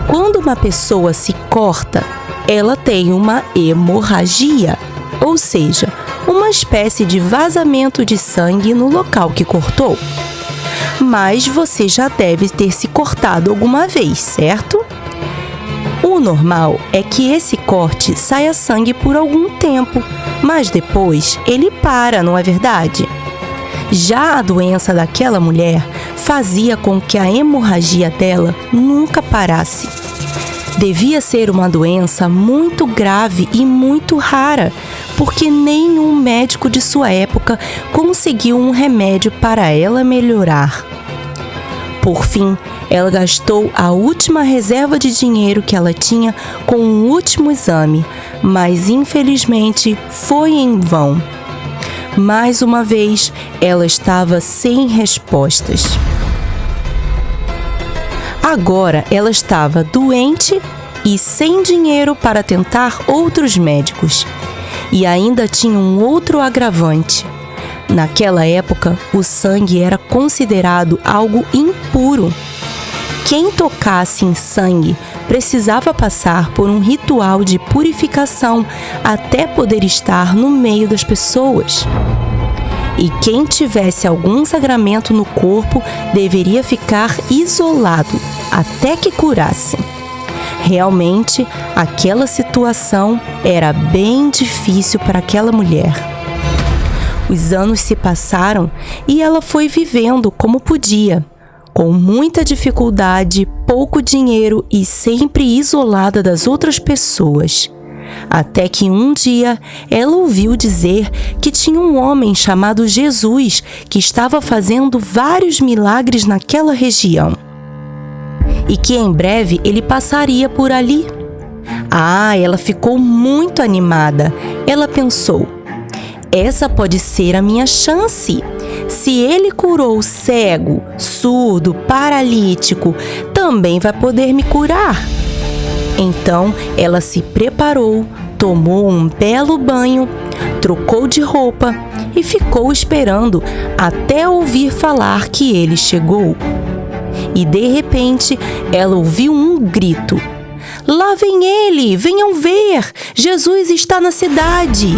Quando uma pessoa se corta, ela tem uma hemorragia, ou seja, uma espécie de vazamento de sangue no local que cortou. Mas você já deve ter se cortado alguma vez, certo? O normal é que esse corte saia sangue por algum tempo, mas depois ele para, não é verdade? Já a doença daquela mulher fazia com que a hemorragia dela nunca parasse. Devia ser uma doença muito grave e muito rara, porque nenhum médico de sua época conseguiu um remédio para ela melhorar. Por fim, ela gastou a última reserva de dinheiro que ela tinha com um último exame, mas infelizmente foi em vão. Mais uma vez, ela estava sem respostas. Agora ela estava doente e sem dinheiro para tentar outros médicos. E ainda tinha um outro agravante. Naquela época, o sangue era considerado algo impuro. Quem tocasse em sangue precisava passar por um ritual de purificação até poder estar no meio das pessoas. E quem tivesse algum sangramento no corpo deveria ficar isolado até que curasse. Realmente, aquela situação era bem difícil para aquela mulher. Os anos se passaram e ela foi vivendo como podia, com muita dificuldade, pouco dinheiro e sempre isolada das outras pessoas. Até que um dia ela ouviu dizer que tinha um homem chamado Jesus que estava fazendo vários milagres naquela região e que em breve ele passaria por ali. Ela ficou muito animada. Ela pensou: essa pode ser a minha chance. Se ele curou o cego, surdo, paralítico, também vai poder me curar. Então ela se preparou, tomou um belo banho, trocou de roupa e ficou esperando até ouvir falar que ele chegou. E de repente, ela ouviu um grito: "Lá vem ele! Venham ver! Jesus está na cidade!"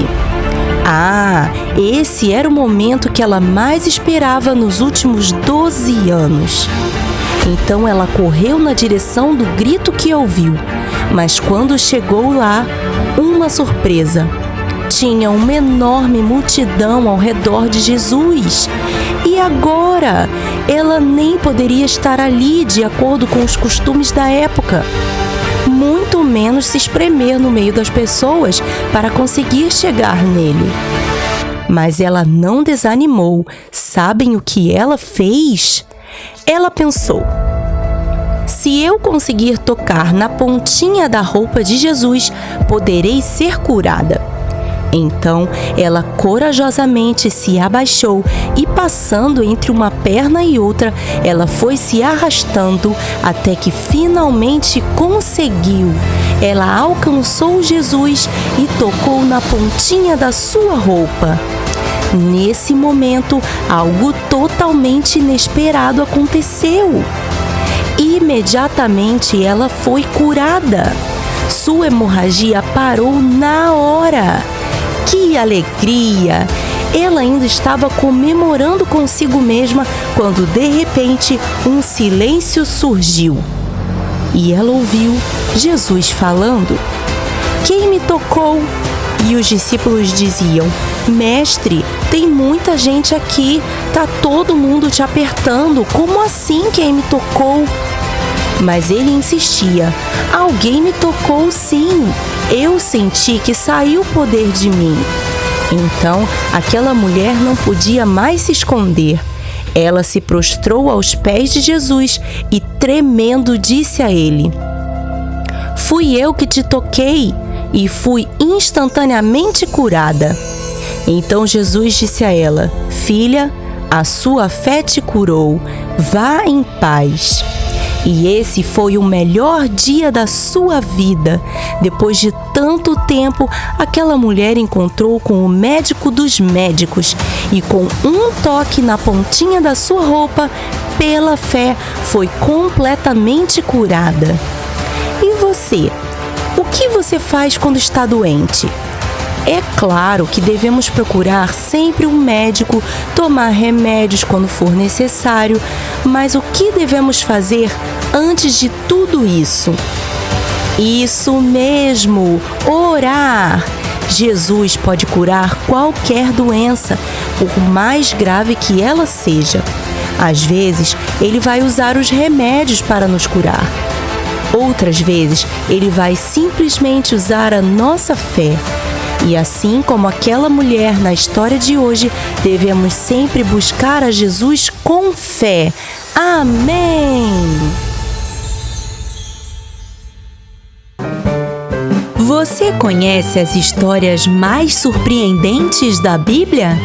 Ah, esse era o momento que ela mais esperava nos últimos 12 anos. Então ela correu na direção do grito que ouviu, mas quando chegou lá, uma surpresa. Tinha uma enorme multidão ao redor de Jesus. E agora, ela nem poderia estar ali de acordo com os costumes da época. Muito menos se espremer no meio das pessoas para conseguir chegar nele. Mas ela não desanimou. Sabem o que ela fez? Ela pensou: se eu conseguir tocar na pontinha da roupa de Jesus, poderei ser curada. Então, ela corajosamente se abaixou e, passando entre uma perna e outra, ela foi se arrastando até que finalmente conseguiu. Ela alcançou Jesus e tocou na pontinha da sua roupa. Nesse momento, algo totalmente inesperado aconteceu. Imediatamente, ela foi curada. Sua hemorragia parou na hora. Que alegria! Ela ainda estava comemorando consigo mesma quando, de repente, um silêncio surgiu. E ela ouviu Jesus falando: "Quem me tocou?" E os discípulos diziam: "Mestre, tem muita gente aqui, tá todo mundo te apertando. Como assim quem me tocou?" Mas ele insistia: "Alguém me tocou sim. Eu senti que saiu o poder de mim." Então, aquela mulher não podia mais se esconder. Ela se prostrou aos pés de Jesus e, tremendo, disse a ele: "Fui eu que te toquei e fui instantaneamente curada." Então Jesus disse a ela: "Filha, a sua fé te curou. Vá em paz." E esse foi o melhor dia da sua vida. Depois de tanto tempo, aquela mulher encontrou com o médico dos médicos e, com um toque na pontinha da sua roupa, pela fé, foi completamente curada. E você? O que você faz quando está doente? É claro que devemos procurar sempre um médico, tomar remédios quando for necessário, mas o que devemos fazer antes de tudo isso? Isso mesmo, orar! Jesus pode curar qualquer doença, por mais grave que ela seja. Às vezes, Ele vai usar os remédios para nos curar. Outras vezes, Ele vai simplesmente usar a nossa fé. E assim como aquela mulher na história de hoje, devemos sempre buscar a Jesus com fé. Amém! Você conhece as histórias mais surpreendentes da Bíblia?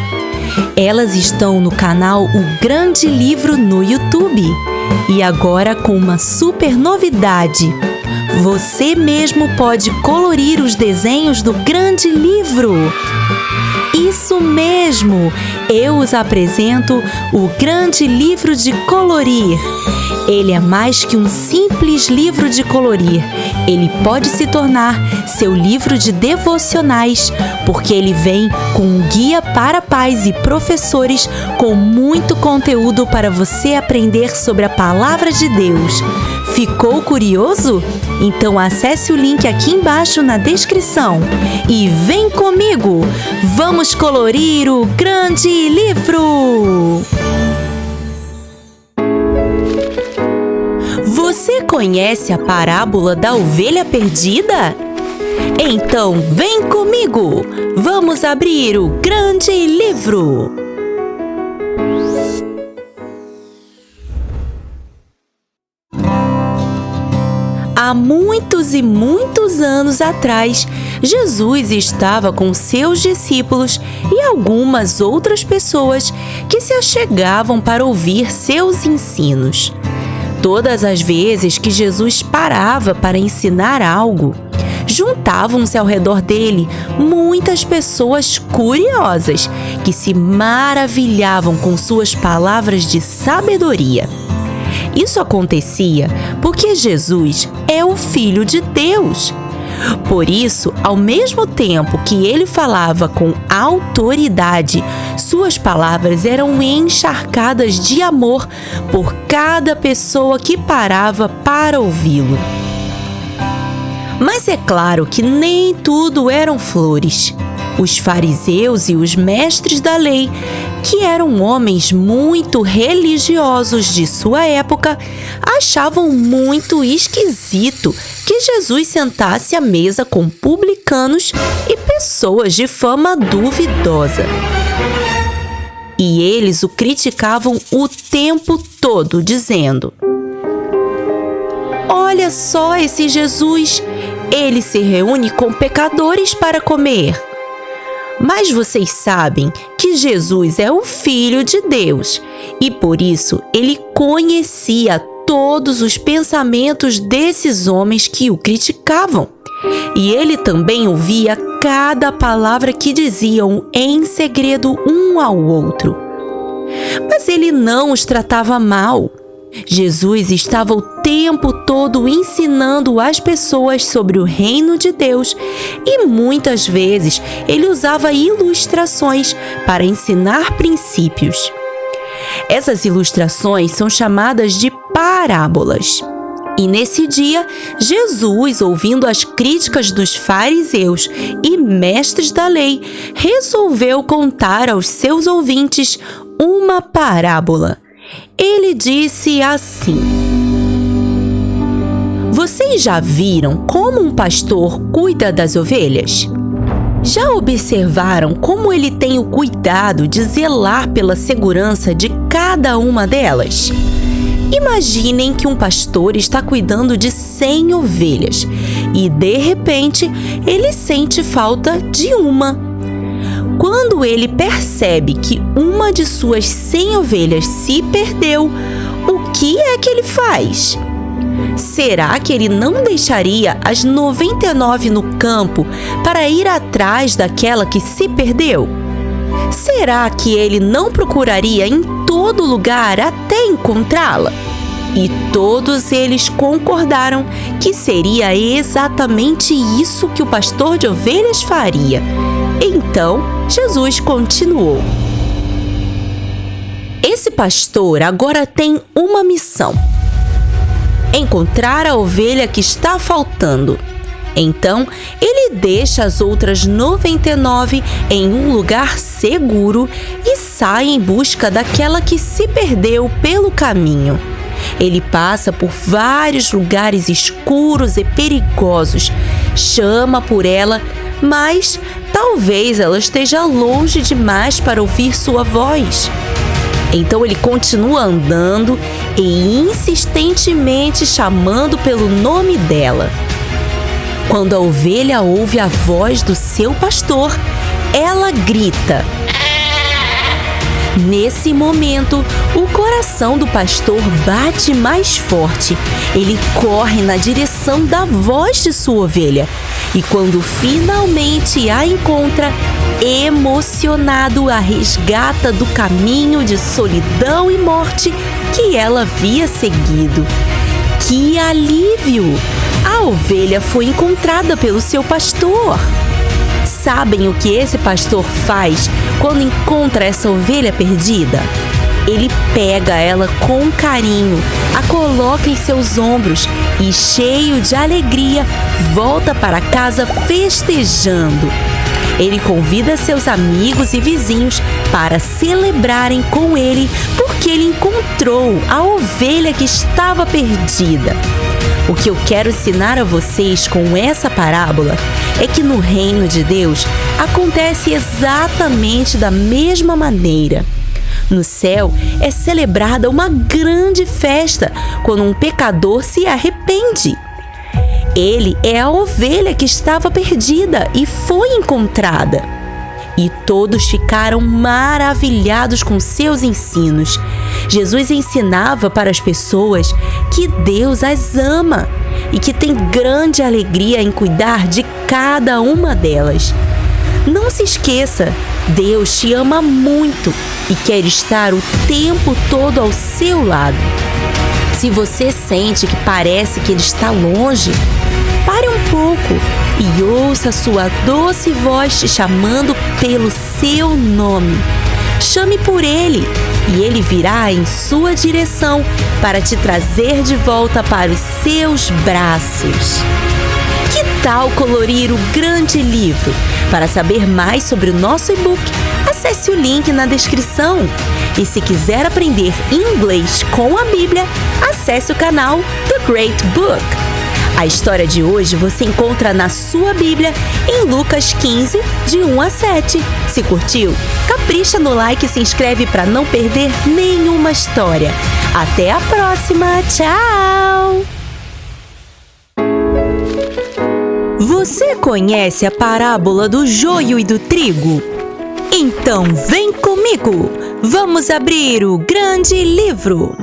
Elas estão no canal O Grande Livro no YouTube. E agora com uma super novidade. Você mesmo pode colorir os desenhos do Grande Livro. Isso mesmo! Eu os apresento o Grande Livro de Colorir. Ele é mais que um simples livro de colorir. Ele pode se tornar seu livro de devocionais, porque ele vem com um guia para pais e professores com muito conteúdo para você aprender sobre a Palavra de Deus. Ficou curioso? Então acesse o link aqui embaixo na descrição e vem comigo! Vamos colorir o Grande Livro! Você conhece a parábola da ovelha perdida? Então vem comigo! Vamos abrir o Grande Livro! Há muitos e muitos anos atrás, Jesus estava com seus discípulos e algumas outras pessoas que se achegavam para ouvir seus ensinos. Todas as vezes que Jesus parava para ensinar algo, Juntavam-se ao redor dele muitas pessoas curiosas que se maravilhavam com suas palavras de sabedoria. Isso acontecia porque Jesus é o Filho de Deus. Por isso, ao mesmo tempo que ele falava com autoridade, suas palavras eram encharcadas de amor por cada pessoa que parava para ouvi-lo. Mas é claro que nem tudo eram flores. Os fariseus e os mestres da lei, que eram homens muito religiosos de sua época, achavam muito esquisito que Jesus sentasse à mesa com publicanos e pessoas de fama duvidosa. E eles o criticavam o tempo todo, dizendo: "Olha só esse Jesus, ele se reúne com pecadores para comer." Mas vocês sabem que Jesus é o Filho de Deus e por isso ele conhecia todos os pensamentos desses homens que o criticavam. E ele também ouvia cada palavra que diziam em segredo um ao outro. Mas ele não os tratava mal. Jesus estava o tempo todo ensinando as pessoas sobre o reino de Deus e muitas vezes ele usava ilustrações para ensinar princípios. Essas ilustrações são chamadas de parábolas. E nesse dia, Jesus, ouvindo as críticas dos fariseus e mestres da lei, resolveu contar aos seus ouvintes uma parábola. Ele disse assim: "Vocês já viram como um pastor cuida das ovelhas? Já observaram como ele tem o cuidado de zelar pela segurança de cada uma delas? Imaginem que um pastor está cuidando de 100 ovelhas e, de repente, ele sente falta de uma. Quando ele percebe que uma de suas 100 ovelhas se perdeu, o que é que ele faz? Será que ele não deixaria as 99 no campo para ir atrás daquela que se perdeu? Será que ele não procuraria em todo lugar até encontrá-la?" E todos eles concordaram que seria exatamente isso que o pastor de ovelhas faria. Então, Jesus continuou: "Esse pastor agora tem uma missão: encontrar a ovelha que está faltando. Então, ele deixa as outras 99 em um lugar seguro e sai em busca daquela que se perdeu pelo caminho. Ele passa por vários lugares escuros e perigosos, chama por ela, mas talvez ela esteja longe demais para ouvir sua voz. Então ele continua andando e insistentemente chamando pelo nome dela. Quando a ovelha ouve a voz do seu pastor, ela grita. Nesse momento, o coração do pastor bate mais forte. Ele corre na direção da voz de sua ovelha e, quando finalmente a encontra, emocionado, a resgata do caminho de solidão e morte que ela havia seguido. Que alívio! A ovelha foi encontrada pelo seu pastor. Sabem o que esse pastor faz quando encontra essa ovelha perdida? Ele pega ela com carinho, a coloca em seus ombros e, cheio de alegria, volta para casa festejando. Ele convida seus amigos e vizinhos para celebrarem com ele porque ele encontrou a ovelha que estava perdida. O que eu quero ensinar a vocês com essa parábola é que no reino de Deus acontece exatamente da mesma maneira. No céu é celebrada uma grande festa quando um pecador se arrepende. Ele é a ovelha que estava perdida e foi encontrada. E todos ficaram maravilhados com seus ensinos. Jesus ensinava para as pessoas que Deus as ama e que tem grande alegria em cuidar de cada uma delas. Não se esqueça, Deus te ama muito e quer estar o tempo todo ao seu lado. Se você sente que parece que Ele está longe, pare um pouco e ouça sua doce voz te chamando pelo seu nome. Chame por Ele e Ele virá em sua direção para te trazer de volta para os seus braços. Que tal colorir o grande livro? Para saber mais sobre o nosso e-book, acesse o link na descrição. E se quiser aprender inglês com a Bíblia, acesse o canal The Great Book. A história de hoje você encontra na sua Bíblia em Lucas 15, de 1 a 7. Se curtiu? Capricha no like e se inscreve para não perder nenhuma história. Até a próxima! Tchau! Você conhece a parábola do joio e do trigo? Então vem comigo! Vamos abrir o grande livro!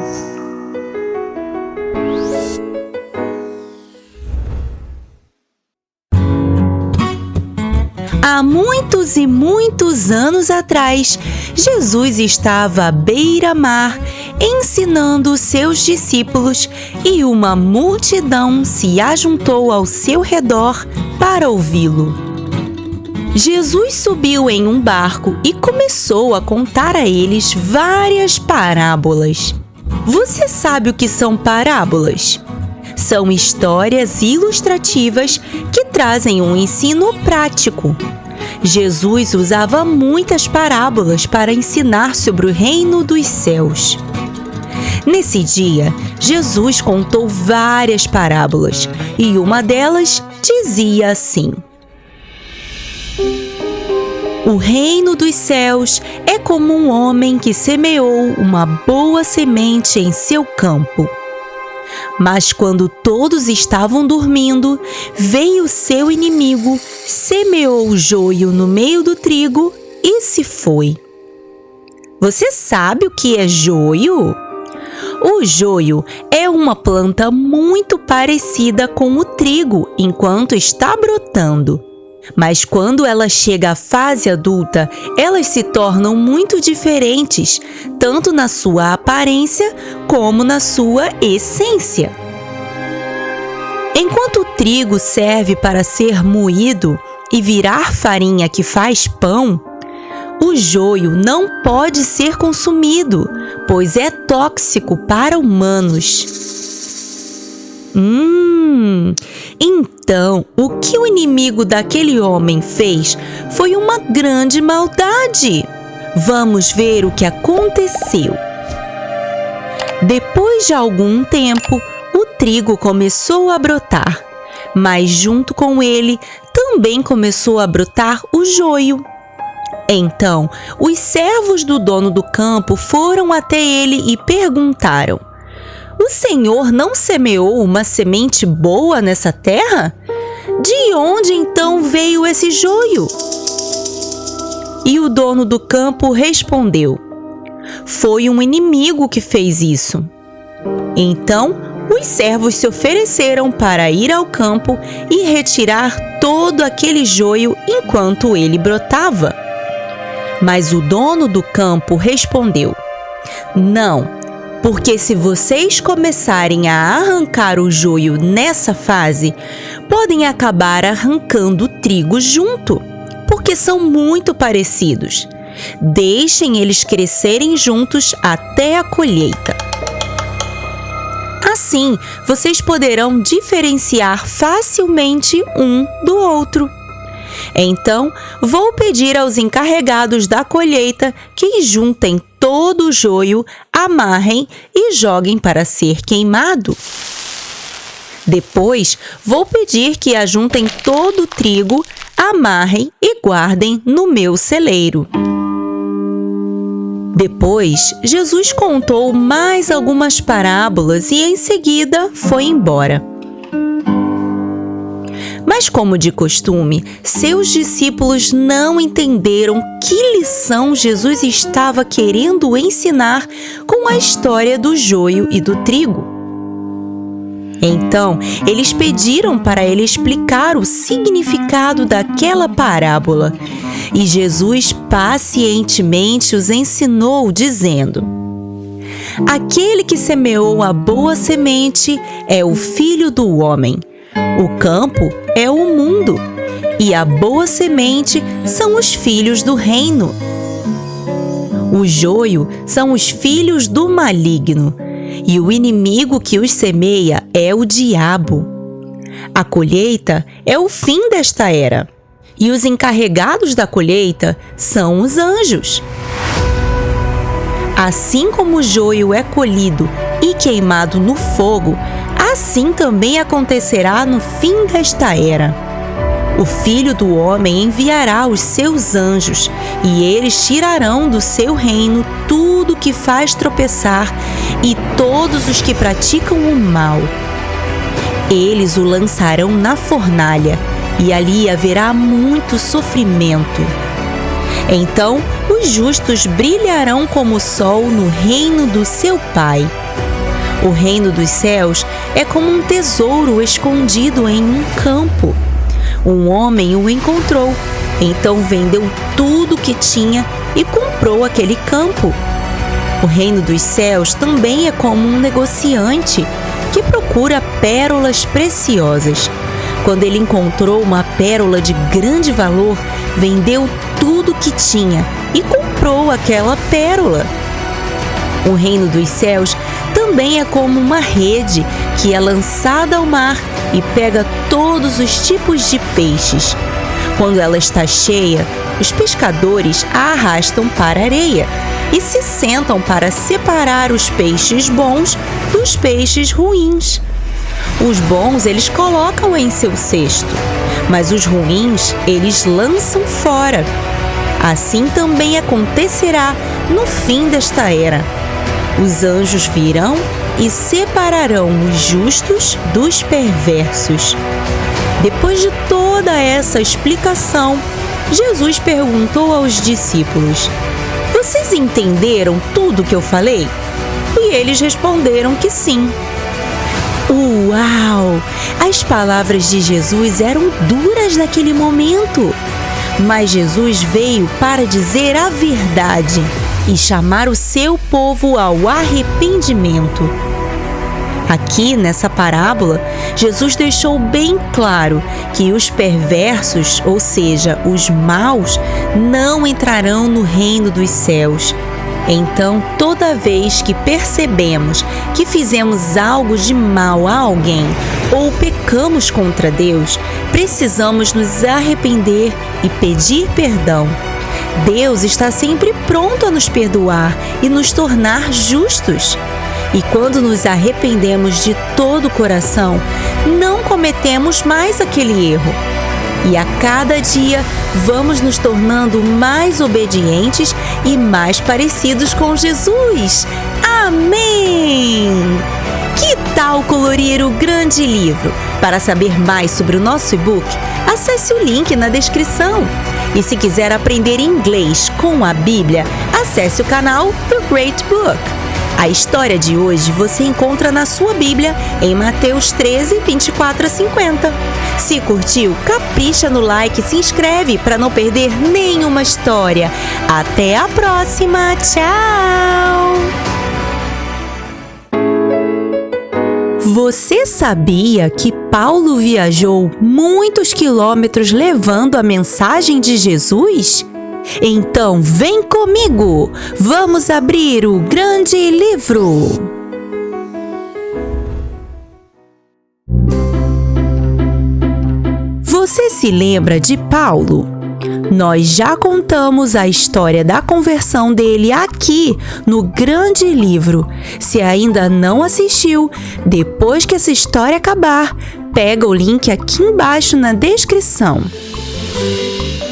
Há muitos e muitos anos atrás, Jesus estava à beira-mar ensinando seus discípulos e uma multidão se ajuntou ao seu redor para ouvi-lo. Jesus subiu em um barco e começou a contar a eles várias parábolas. Você sabe o que são parábolas? São histórias ilustrativas que trazem um ensino prático. Jesus usava muitas parábolas para ensinar sobre o reino dos céus. Nesse dia, Jesus contou várias parábolas e uma delas dizia assim: O reino dos céus é como um homem que semeou uma boa semente em seu campo. Mas quando todos estavam dormindo, veio seu inimigo, semeou o joio no meio do trigo e se foi. Você sabe o que é joio? O joio é uma planta muito parecida com o trigo enquanto está brotando. Mas quando ela chega à fase adulta, elas se tornam muito diferentes, tanto na sua aparência como na sua essência. Enquanto o trigo serve para ser moído e virar farinha que faz pão, o joio não pode ser consumido, pois é tóxico para humanos. Então, o que o inimigo daquele homem fez foi uma grande maldade. Vamos ver o que aconteceu. Depois de algum tempo, o trigo começou a brotar, mas junto com ele também começou a brotar o joio. Então, os servos do dono do campo foram até ele e perguntaram: O Senhor não semeou uma semente boa nessa terra? De onde então veio esse joio? E o dono do campo respondeu: Foi um inimigo que fez isso. Então, os servos se ofereceram para ir ao campo e retirar todo aquele joio enquanto ele brotava. Mas o dono do campo respondeu: Não, porque se vocês começarem a arrancar o joio nessa fase, podem acabar arrancando o trigo junto, porque são muito parecidos. Deixem eles crescerem juntos até a colheita. Assim, vocês poderão diferenciar facilmente um do outro. Então, vou pedir aos encarregados da colheita que juntem todo o joio, amarrem e joguem para ser queimado. Depois, vou pedir que ajuntem todo o trigo, amarrem e guardem no meu celeiro. Depois, Jesus contou mais algumas parábolas e em seguida foi embora. Mas, como de costume, seus discípulos não entenderam que lição Jesus estava querendo ensinar com a história do joio e do trigo. Então, eles pediram para ele explicar o significado daquela parábola. E Jesus pacientemente os ensinou, dizendo: Aquele que semeou a boa semente é o Filho do Homem. O campo é o mundo, e a boa semente são os filhos do reino. O joio são os filhos do maligno, e o inimigo que os semeia é o diabo. A colheita é o fim desta era, e os encarregados da colheita são os anjos. Assim como o joio é colhido e queimado no fogo, assim também acontecerá no fim desta era. O Filho do Homem enviará os seus anjos, e eles tirarão do seu reino tudo que faz tropeçar e todos os que praticam o mal. Eles o lançarão na fornalha, e ali haverá muito sofrimento. Então, os justos brilharão como o sol no reino do seu Pai. O reino dos céus é como um tesouro escondido em um campo. Um homem o encontrou, então vendeu tudo o que tinha e comprou aquele campo. O reino dos céus também é como um negociante que procura pérolas preciosas. Quando ele encontrou uma pérola de grande valor, vendeu tudo o que tinha e comprou aquela pérola. O reino dos céus também é como uma rede que é lançada ao mar e pega todos os tipos de peixes. Quando ela está cheia, os pescadores a arrastam para a areia e se sentam para separar os peixes bons dos peixes ruins. Os bons eles colocam em seu cesto, mas os ruins eles lançam fora. Assim também acontecerá no fim desta era. Os anjos virão e separarão os justos dos perversos. Depois de toda essa explicação, Jesus perguntou aos discípulos: Vocês entenderam tudo que eu falei? E eles responderam que sim. Uau! As palavras de Jesus eram duras naquele momento, mas Jesus veio para dizer a verdade e chamar o seu povo ao arrependimento. Aqui, nessa parábola, Jesus deixou bem claro que os perversos, ou seja, os maus, não entrarão no reino dos céus. Então, toda vez que percebemos que fizemos algo de mal a alguém ou pecamos contra Deus, precisamos nos arrepender e pedir perdão. Deus está sempre pronto a nos perdoar e nos tornar justos. E quando nos arrependemos de todo o coração, não cometemos mais aquele erro. E a cada dia vamos nos tornando mais obedientes e mais parecidos com Jesus. Amém! Que tal colorir o grande livro? Para saber mais sobre o nosso e-book, acesse o link na descrição. E se quiser aprender inglês com a Bíblia, acesse o canal The Great Book. A história de hoje você encontra na sua Bíblia em Mateus 13, 24 a 50. Se curtiu, capricha no like e se inscreve para não perder nenhuma história. Até a próxima! Tchau! Você sabia que Paulo viajou muitos quilômetros levando a mensagem de Jesus? Então vem comigo! Vamos abrir o grande livro! Você se lembra de Paulo? Nós já contamos a história da conversão dele aqui no grande livro. Se ainda não assistiu, depois que essa história acabar, pega o link aqui embaixo na descrição.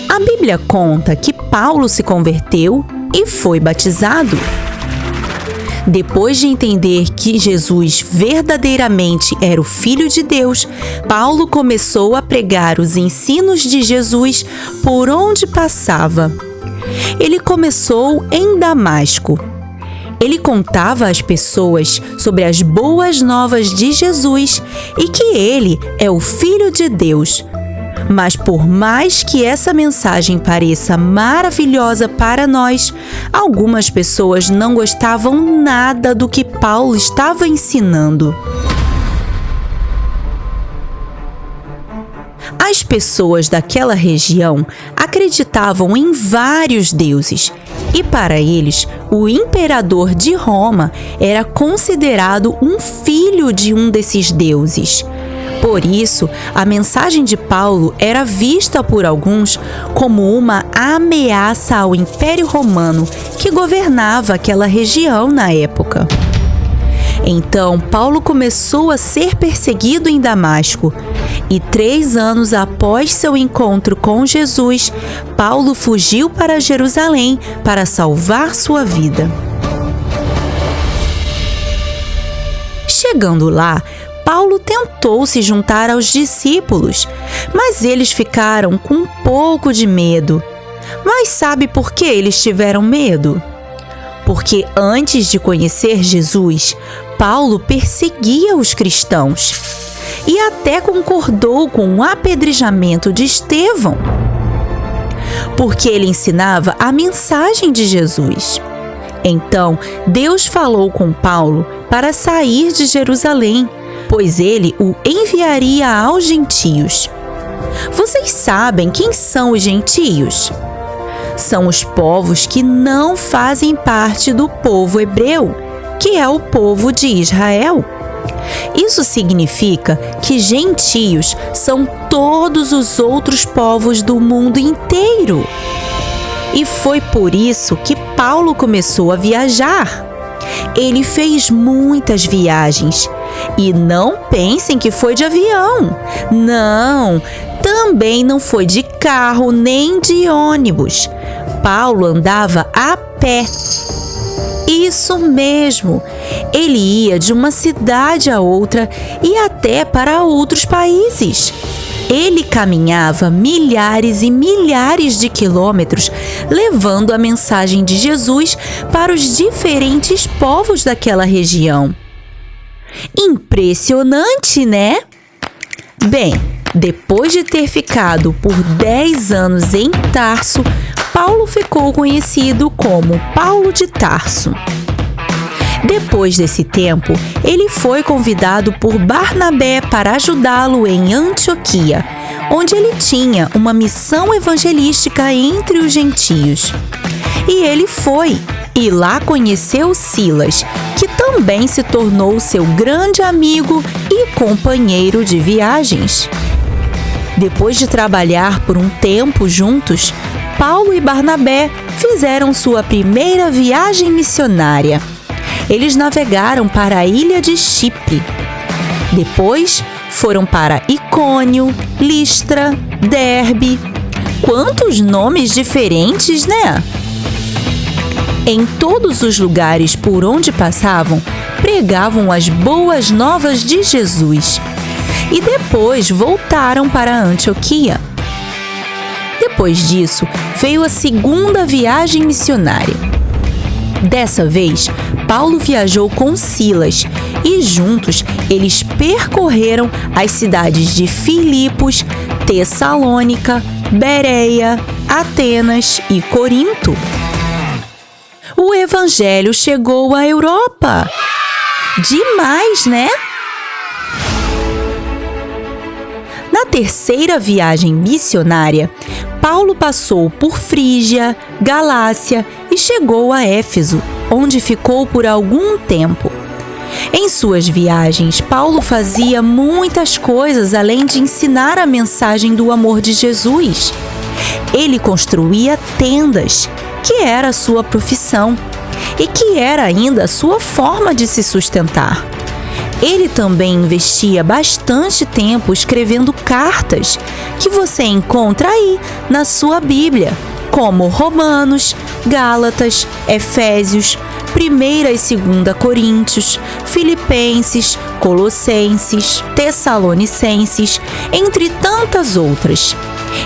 A Bíblia conta que Paulo se converteu e foi batizado. Depois de entender que Jesus verdadeiramente era o Filho de Deus, Paulo começou a pregar os ensinos de Jesus por onde passava. Ele começou em Damasco. Ele contava às pessoas sobre as boas novas de Jesus e que ele é o Filho de Deus. Mas por mais que essa mensagem pareça maravilhosa para nós, algumas pessoas não gostavam nada do que Paulo estava ensinando. As pessoas daquela região acreditavam em vários deuses e para eles, o imperador de Roma era considerado um filho de um desses deuses. Por isso, a mensagem de Paulo era vista por alguns como uma ameaça ao Império Romano que governava aquela região na época. Então, Paulo começou a ser perseguido em Damasco e 3 anos após seu encontro com Jesus, Paulo fugiu para Jerusalém para salvar sua vida. Chegando lá, Paulo tentou se juntar aos discípulos, mas eles ficaram com um pouco de medo. Mas sabe por que eles tiveram medo? Porque antes de conhecer Jesus, Paulo perseguia os cristãos e até concordou com o apedrejamento de Estevão, porque ele ensinava a mensagem de Jesus. Então, Deus falou com Paulo para sair de Jerusalém, pois ele o enviaria aos gentios. Vocês sabem quem são os gentios? São os povos que não fazem parte do povo hebreu, que é o povo de Israel. Isso significa que gentios são todos os outros povos do mundo inteiro. E foi por isso que Paulo começou a viajar. Ele fez muitas viagens. E não pensem que foi de avião. Não, também não foi de carro nem de ônibus. Paulo andava a pé. Isso mesmo, ele ia de uma cidade a outra e até para outros países. Ele caminhava milhares e milhares de quilômetros, levando a mensagem de Jesus para os diferentes povos daquela região. Impressionante, né? Bem, depois de ter ficado por 10 anos em Tarso, Paulo ficou conhecido como Paulo de Tarso. Depois desse tempo, ele foi convidado por Barnabé para ajudá-lo em Antioquia, onde ele tinha uma missão evangelística entre os gentios. E ele foi, e lá conheceu Silas, que também se tornou seu grande amigo e companheiro de viagens. Depois de trabalhar por um tempo juntos, Paulo e Barnabé fizeram sua primeira viagem missionária. Eles navegaram para a ilha de Chipre. Depois, foram para Icônio, Listra, Derbe. Quantos nomes diferentes, né? Em todos os lugares por onde passavam, pregavam as boas novas de Jesus. E depois voltaram para Antioquia. Depois disso, veio a segunda viagem missionária. Dessa vez, Paulo viajou com Silas e juntos eles percorreram as cidades de Filipos, Tessalônica, Bereia, Atenas e Corinto. O evangelho chegou à Europa. Demais, né? Na terceira viagem missionária, Paulo passou por Frígia, Galácia e chegou a Éfeso, onde ficou por algum tempo. Em suas viagens, Paulo fazia muitas coisas além de ensinar a mensagem do amor de Jesus. Ele construía tendas, que era a sua profissão e que era ainda a sua forma de se sustentar. Ele também investia bastante tempo escrevendo cartas, que você encontra aí na sua Bíblia, como Romanos, Gálatas, Efésios, 1ª e 2ª Coríntios, Filipenses, Colossenses, Tessalonicenses, entre tantas outras.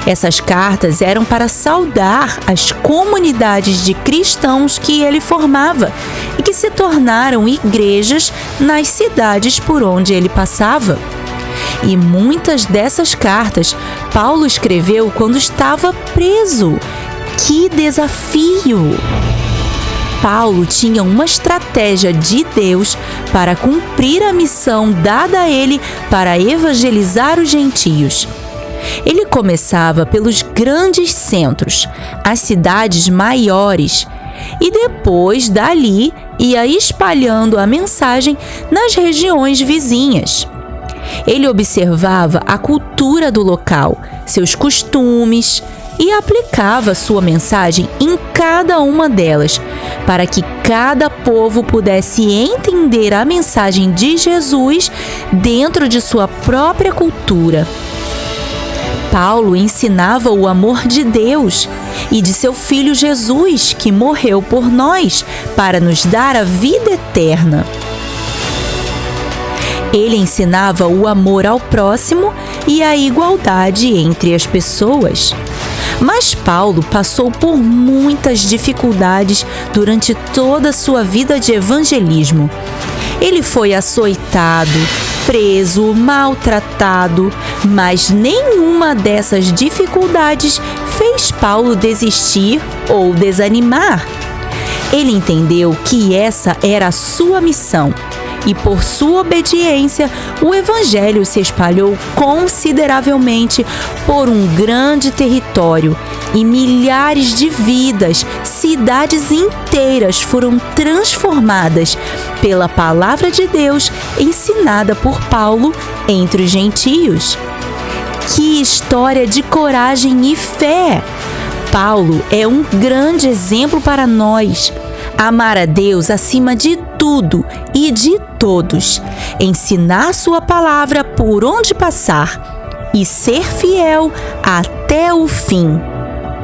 Essas cartas eram para saudar as comunidades de cristãos que ele formava e que se tornaram igrejas nas cidades por onde ele passava. E muitas dessas cartas Paulo escreveu quando estava preso. Que desafio! Paulo tinha uma estratégia de Deus para cumprir a missão dada a ele para evangelizar os gentios. Ele começava pelos grandes centros, as cidades maiores, e depois dali ia espalhando a mensagem nas regiões vizinhas. Ele observava a cultura do local, seus costumes, e aplicava sua mensagem em cada uma delas, para que cada povo pudesse entender a mensagem de Jesus dentro de sua própria cultura. Paulo ensinava o amor de Deus e de seu Filho Jesus, que morreu por nós para nos dar a vida eterna. Ele ensinava o amor ao próximo e a igualdade entre as pessoas. Mas Paulo passou por muitas dificuldades durante toda a sua vida de evangelismo. Ele foi açoitado, preso, maltratado, mas nenhuma dessas dificuldades fez Paulo desistir ou desanimar. Ele entendeu que essa era a sua missão e, por sua obediência, o evangelho se espalhou consideravelmente por um grande território e milhares de vidas, cidades inteiras foram transformadas pela palavra de Deus ensinada por Paulo entre os gentios. Que história de coragem e fé! Paulo é um grande exemplo para nós. Amar a Deus acima de tudo e de todos, ensinar sua palavra por onde passar e ser fiel até o fim.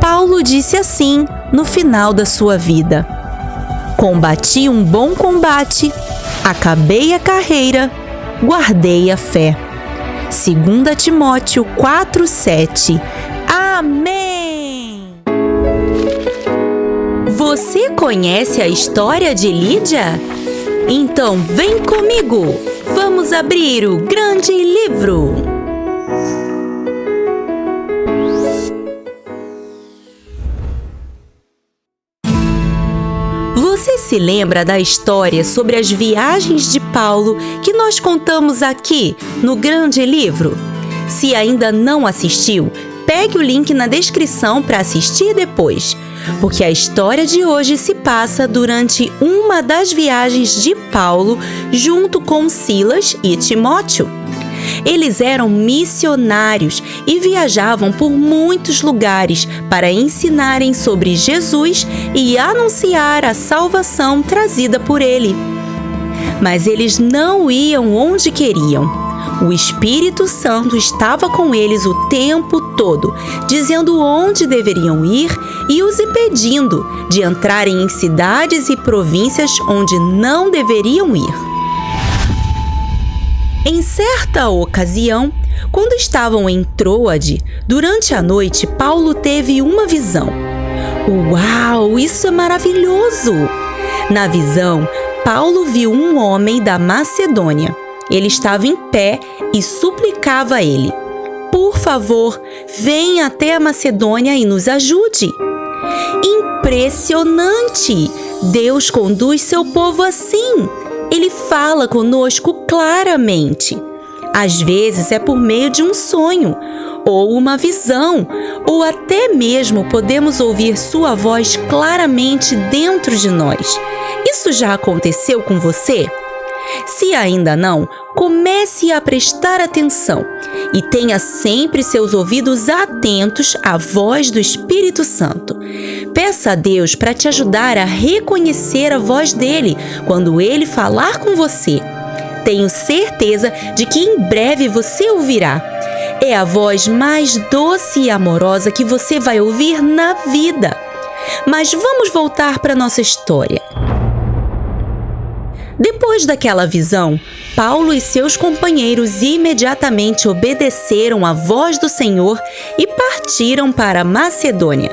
Paulo disse assim no final da sua vida: combati um bom combate, acabei a carreira, guardei a fé. 2 Timóteo 4:7. Amém! Você conhece a história de Lídia? Então vem comigo! Vamos abrir o grande livro! Você se lembra da história sobre as viagens de Paulo que nós contamos aqui no grande livro? Se ainda não assistiu, pegue o link na descrição para assistir depois, porque a história de hoje se passa durante uma das viagens de Paulo junto com Silas e Timóteo. Eles eram missionários e viajavam por muitos lugares para ensinarem sobre Jesus e anunciar a salvação trazida por ele. Mas eles não iam onde queriam. O Espírito Santo estava com eles o tempo todo, dizendo onde deveriam ir e os impedindo de entrarem em cidades e províncias onde não deveriam ir. Em certa ocasião, quando estavam em Troade, durante a noite, Paulo teve uma visão. Uau, isso é maravilhoso! Na visão, Paulo viu um homem da Macedônia. Ele estava em pé e suplicava a ele: por favor, venha até a Macedônia e nos ajude. Impressionante! Deus conduz seu povo assim. Ele fala conosco claramente. Às vezes é por meio de um sonho, ou uma visão, ou até mesmo podemos ouvir sua voz claramente dentro de nós. Isso já aconteceu com você? Se ainda não, comece a prestar atenção e tenha sempre seus ouvidos atentos à voz do Espírito Santo. Peça a Deus para te ajudar a reconhecer a voz dele quando ele falar com você. Tenho certeza de que em breve você ouvirá. É a voz mais doce e amorosa que você vai ouvir na vida. Mas vamos voltar para nossa história. Depois daquela visão, Paulo e seus companheiros imediatamente obedeceram à voz do Senhor e partiram para a Macedônia.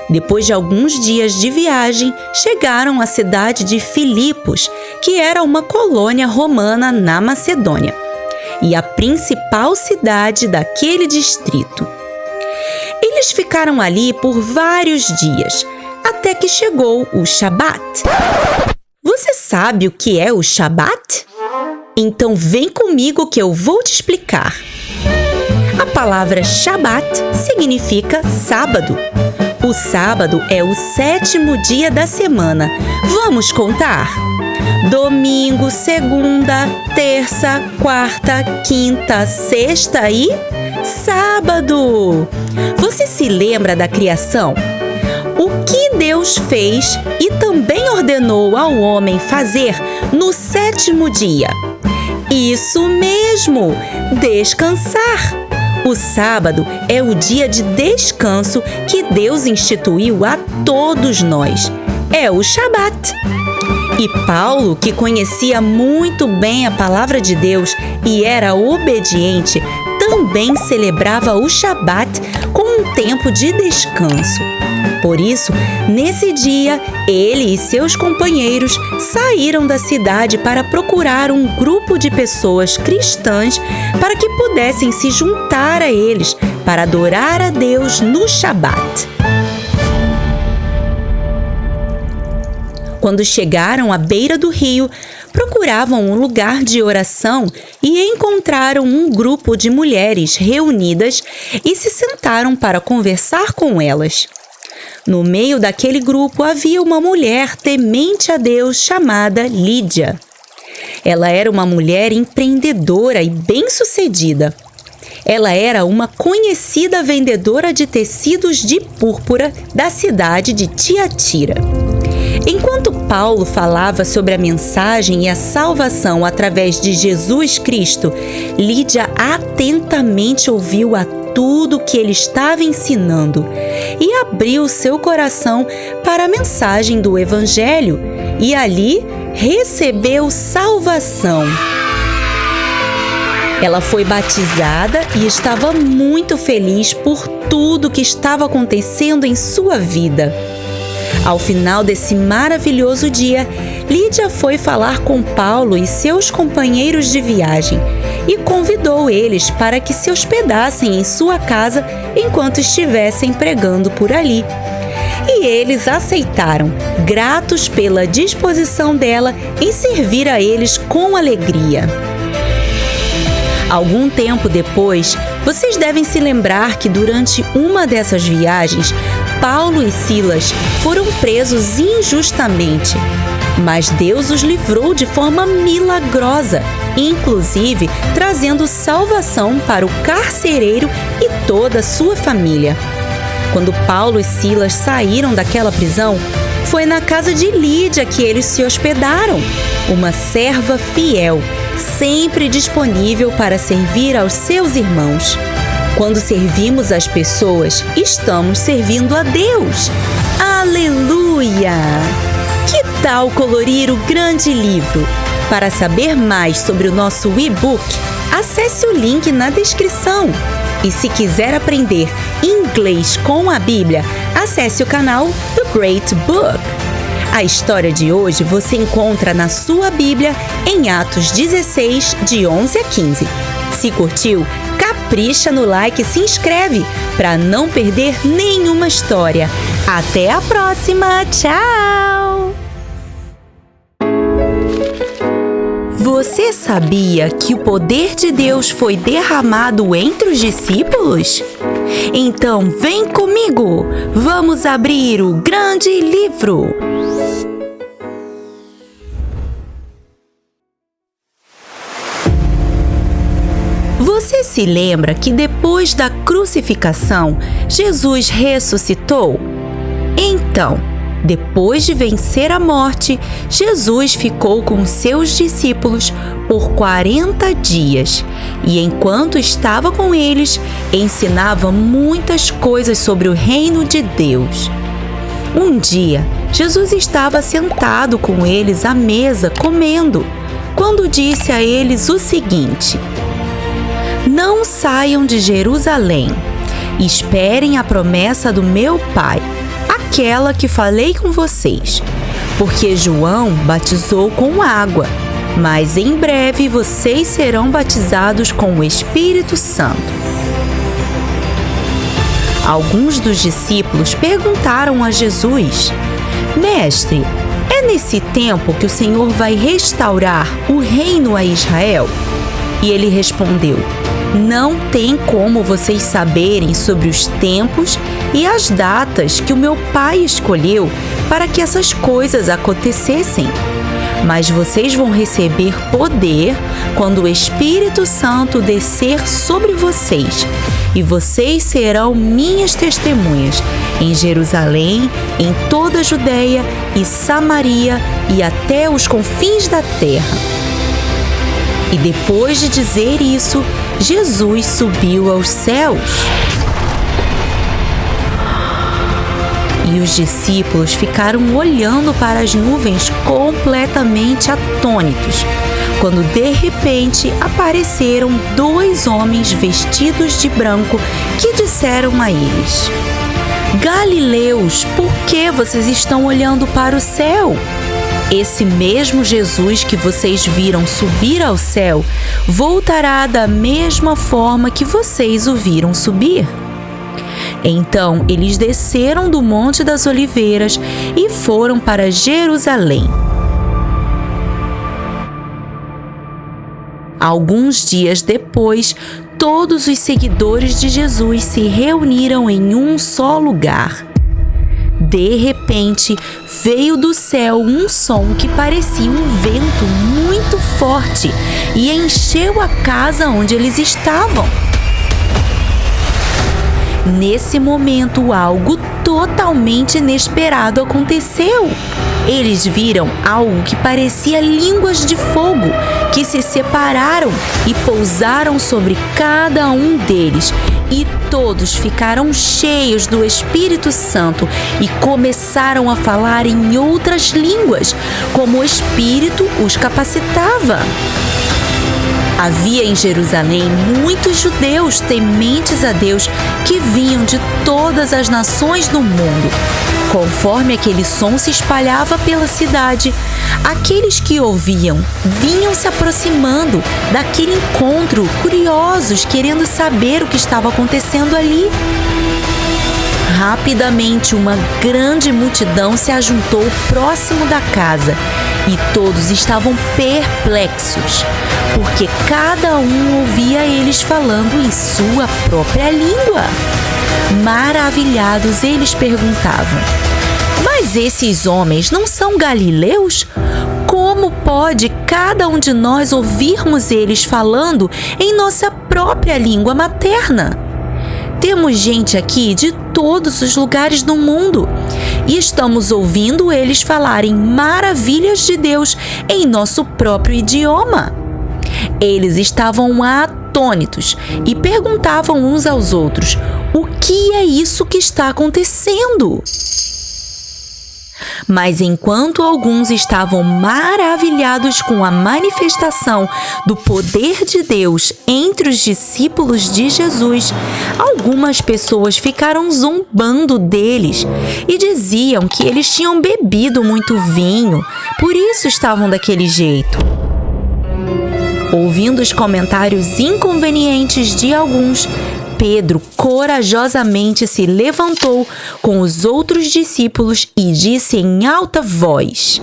Depois de alguns dias de viagem, chegaram à cidade de Filipos, que era uma colônia romana na Macedônia, e a principal cidade daquele distrito. Eles ficaram ali por vários dias, até que chegou o Shabat. Você sabe o que é o Shabat? Então vem comigo que eu vou te explicar. A palavra Shabat significa sábado. O sábado é o 7º dia da semana. Vamos contar? Domingo, segunda, terça, quarta, quinta, sexta e sábado. Você se lembra da criação? O que Deus fez e também ordenou ao homem fazer no 7º dia? Isso mesmo, descansar. O sábado é o dia de descanso que Deus instituiu a todos nós. É o Shabat. E Paulo, que conhecia muito bem a palavra de Deus e era obediente, também celebrava o Shabat como um tempo de descanso. Por isso, nesse dia, ele e seus companheiros saíram da cidade para procurar um grupo de pessoas cristãs para que pudessem se juntar a eles para adorar a Deus no Shabat. Quando chegaram à beira do rio, procuravam um lugar de oração e encontraram um grupo de mulheres reunidas e se sentaram para conversar com elas. No meio daquele grupo havia uma mulher temente a Deus chamada Lídia. Ela era uma mulher empreendedora e bem-sucedida. Ela era uma conhecida vendedora de tecidos de púrpura da cidade de Tiatira. Enquanto Paulo falava sobre a mensagem e a salvação através de Jesus Cristo, Lídia atentamente ouviu a tudo que ele estava ensinando e abriu seu coração para a mensagem do Evangelho e ali recebeu salvação. Ela foi batizada e estava muito feliz por tudo que estava acontecendo em sua vida. Ao final desse maravilhoso dia, Lídia foi falar com Paulo e seus companheiros de viagem e convidou eles para que se hospedassem em sua casa enquanto estivessem pregando por ali. E eles aceitaram, gratos pela disposição dela em servir a eles com alegria. Algum tempo depois, vocês devem se lembrar que durante uma dessas viagens, Paulo e Silas foram presos injustamente, mas Deus os livrou de forma milagrosa, inclusive trazendo salvação para o carcereiro e toda a sua família. Quando Paulo e Silas saíram daquela prisão, foi na casa de Lídia que eles se hospedaram, uma serva fiel, sempre disponível para servir aos seus irmãos. Quando servimos as pessoas, estamos servindo a Deus. Aleluia! Que tal colorir o grande livro? Para saber mais sobre o nosso e-book, acesse o link na descrição. E se quiser aprender inglês com a Bíblia, acesse o canal do Great Book. A história de hoje você encontra na sua Bíblia em Atos 16, de 11 a 15. Se curtiu, capricha no like e se inscreve para não perder nenhuma história. Até a próxima! Tchau! Você sabia que o poder de Deus foi derramado entre os discípulos? Então vem comigo! Vamos abrir o grande livro! Você se lembra que depois da crucificação, Jesus ressuscitou? Então, depois de vencer a morte, Jesus ficou com seus discípulos por 40 dias e, enquanto estava com eles, ensinava muitas coisas sobre o reino de Deus. Um dia, Jesus estava sentado com eles à mesa comendo, quando disse a eles o seguinte: Não saiam de Jerusalém, esperem a promessa do meu Pai, aquela que falei com vocês, porque João batizou com água, mas em breve vocês serão batizados com o Espírito Santo. Alguns dos discípulos perguntaram a Jesus: Mestre, é nesse tempo que o Senhor vai restaurar o reino a Israel? E ele respondeu: Não tem como vocês saberem sobre os tempos e as datas que o meu Pai escolheu para que essas coisas acontecessem. Mas vocês vão receber poder quando o Espírito Santo descer sobre vocês, e vocês serão minhas testemunhas em Jerusalém, em toda a Judeia e Samaria e até os confins da terra. E depois de dizer isso, Jesus subiu aos céus. E os discípulos ficaram olhando para as nuvens completamente atônitos, quando de repente apareceram 2 homens vestidos de branco que disseram a eles: Galileus, por que vocês estão olhando para o céu? Esse mesmo Jesus que vocês viram subir ao céu voltará da mesma forma que vocês o viram subir. Então eles desceram do Monte das Oliveiras e foram para Jerusalém. Alguns dias depois, todos os seguidores de Jesus se reuniram em um só lugar. De repente, veio do céu um som que parecia um vento muito forte e encheu a casa onde eles estavam. Nesse momento, algo totalmente inesperado aconteceu. Eles viram algo que parecia línguas de fogo, que se separaram e pousaram sobre cada um deles. E todos ficaram cheios do Espírito Santo e começaram a falar em outras línguas, como o Espírito os capacitava. Havia em Jerusalém muitos judeus tementes a Deus que vinham de todas as nações do mundo. Conforme aquele som se espalhava pela cidade, aqueles que ouviam vinham se aproximando daquele encontro, curiosos, querendo saber o que estava acontecendo ali. Rapidamente, uma grande multidão se ajuntou próximo da casa e todos estavam perplexos, porque cada um ouvia eles falando em sua própria língua. Maravilhados, eles perguntavam: Mas esses homens não são galileus? Como pode cada um de nós ouvirmos eles falando em nossa própria língua materna? Temos gente aqui de todos os lugares do mundo e estamos ouvindo eles falarem maravilhas de Deus em nosso próprio idioma. Eles estavam atônitos e perguntavam uns aos outros: O que é isso que está acontecendo? Mas enquanto alguns estavam maravilhados com a manifestação do poder de Deus entre os discípulos de Jesus, algumas pessoas ficaram zombando deles e diziam que eles tinham bebido muito vinho, por isso estavam daquele jeito. Ouvindo os comentários inconvenientes de alguns, Pedro corajosamente se levantou com os outros discípulos e disse em alta voz: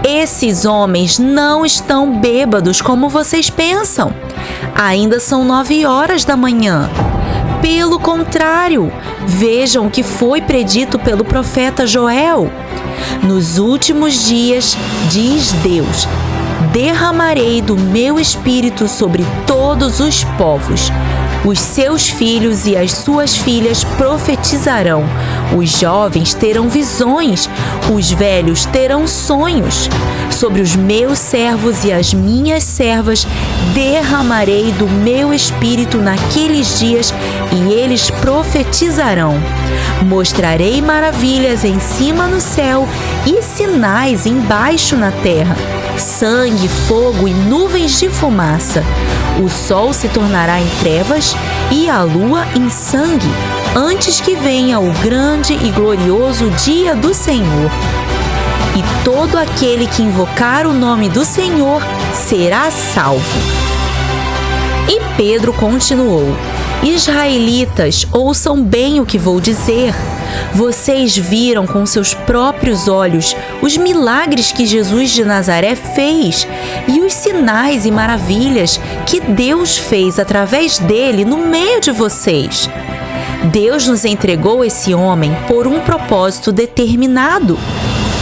Esses homens não estão bêbados como vocês pensam. Ainda são 9 horas da manhã. Pelo contrário, vejam o que foi predito pelo profeta Joel. Nos últimos dias, diz Deus, derramarei do meu espírito sobre todos os povos. Os seus filhos e as suas filhas profetizarão. Os jovens terão visões. Os velhos terão sonhos. Sobre os meus servos e as minhas servas derramarei do meu espírito naqueles dias e eles profetizarão. Mostrarei maravilhas em cima no céu e sinais embaixo na terra: sangue, fogo e nuvens de fumaça. O sol se tornará em trevas e a lua em sangue, antes que venha o grande e glorioso dia do Senhor. E todo aquele que invocar o nome do Senhor será salvo. E Pedro continuou: Israelitas, ouçam bem o que vou dizer. Vocês viram com seus próprios olhos os milagres que Jesus de Nazaré fez e os sinais e maravilhas que Deus fez através dele no meio de vocês. Deus nos entregou esse homem por um propósito determinado.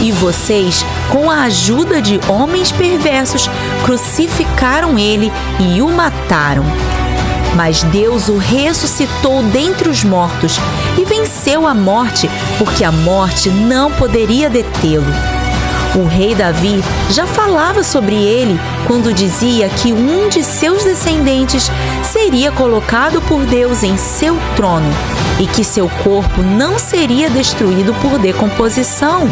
E vocês, com a ajuda de homens perversos, crucificaram ele e o mataram. Mas Deus o ressuscitou dentre os mortos e venceu a morte, porque a morte não poderia detê-lo. O rei Davi já falava sobre ele quando dizia que um de seus descendentes seria colocado por Deus em seu trono e que seu corpo não seria destruído por decomposição.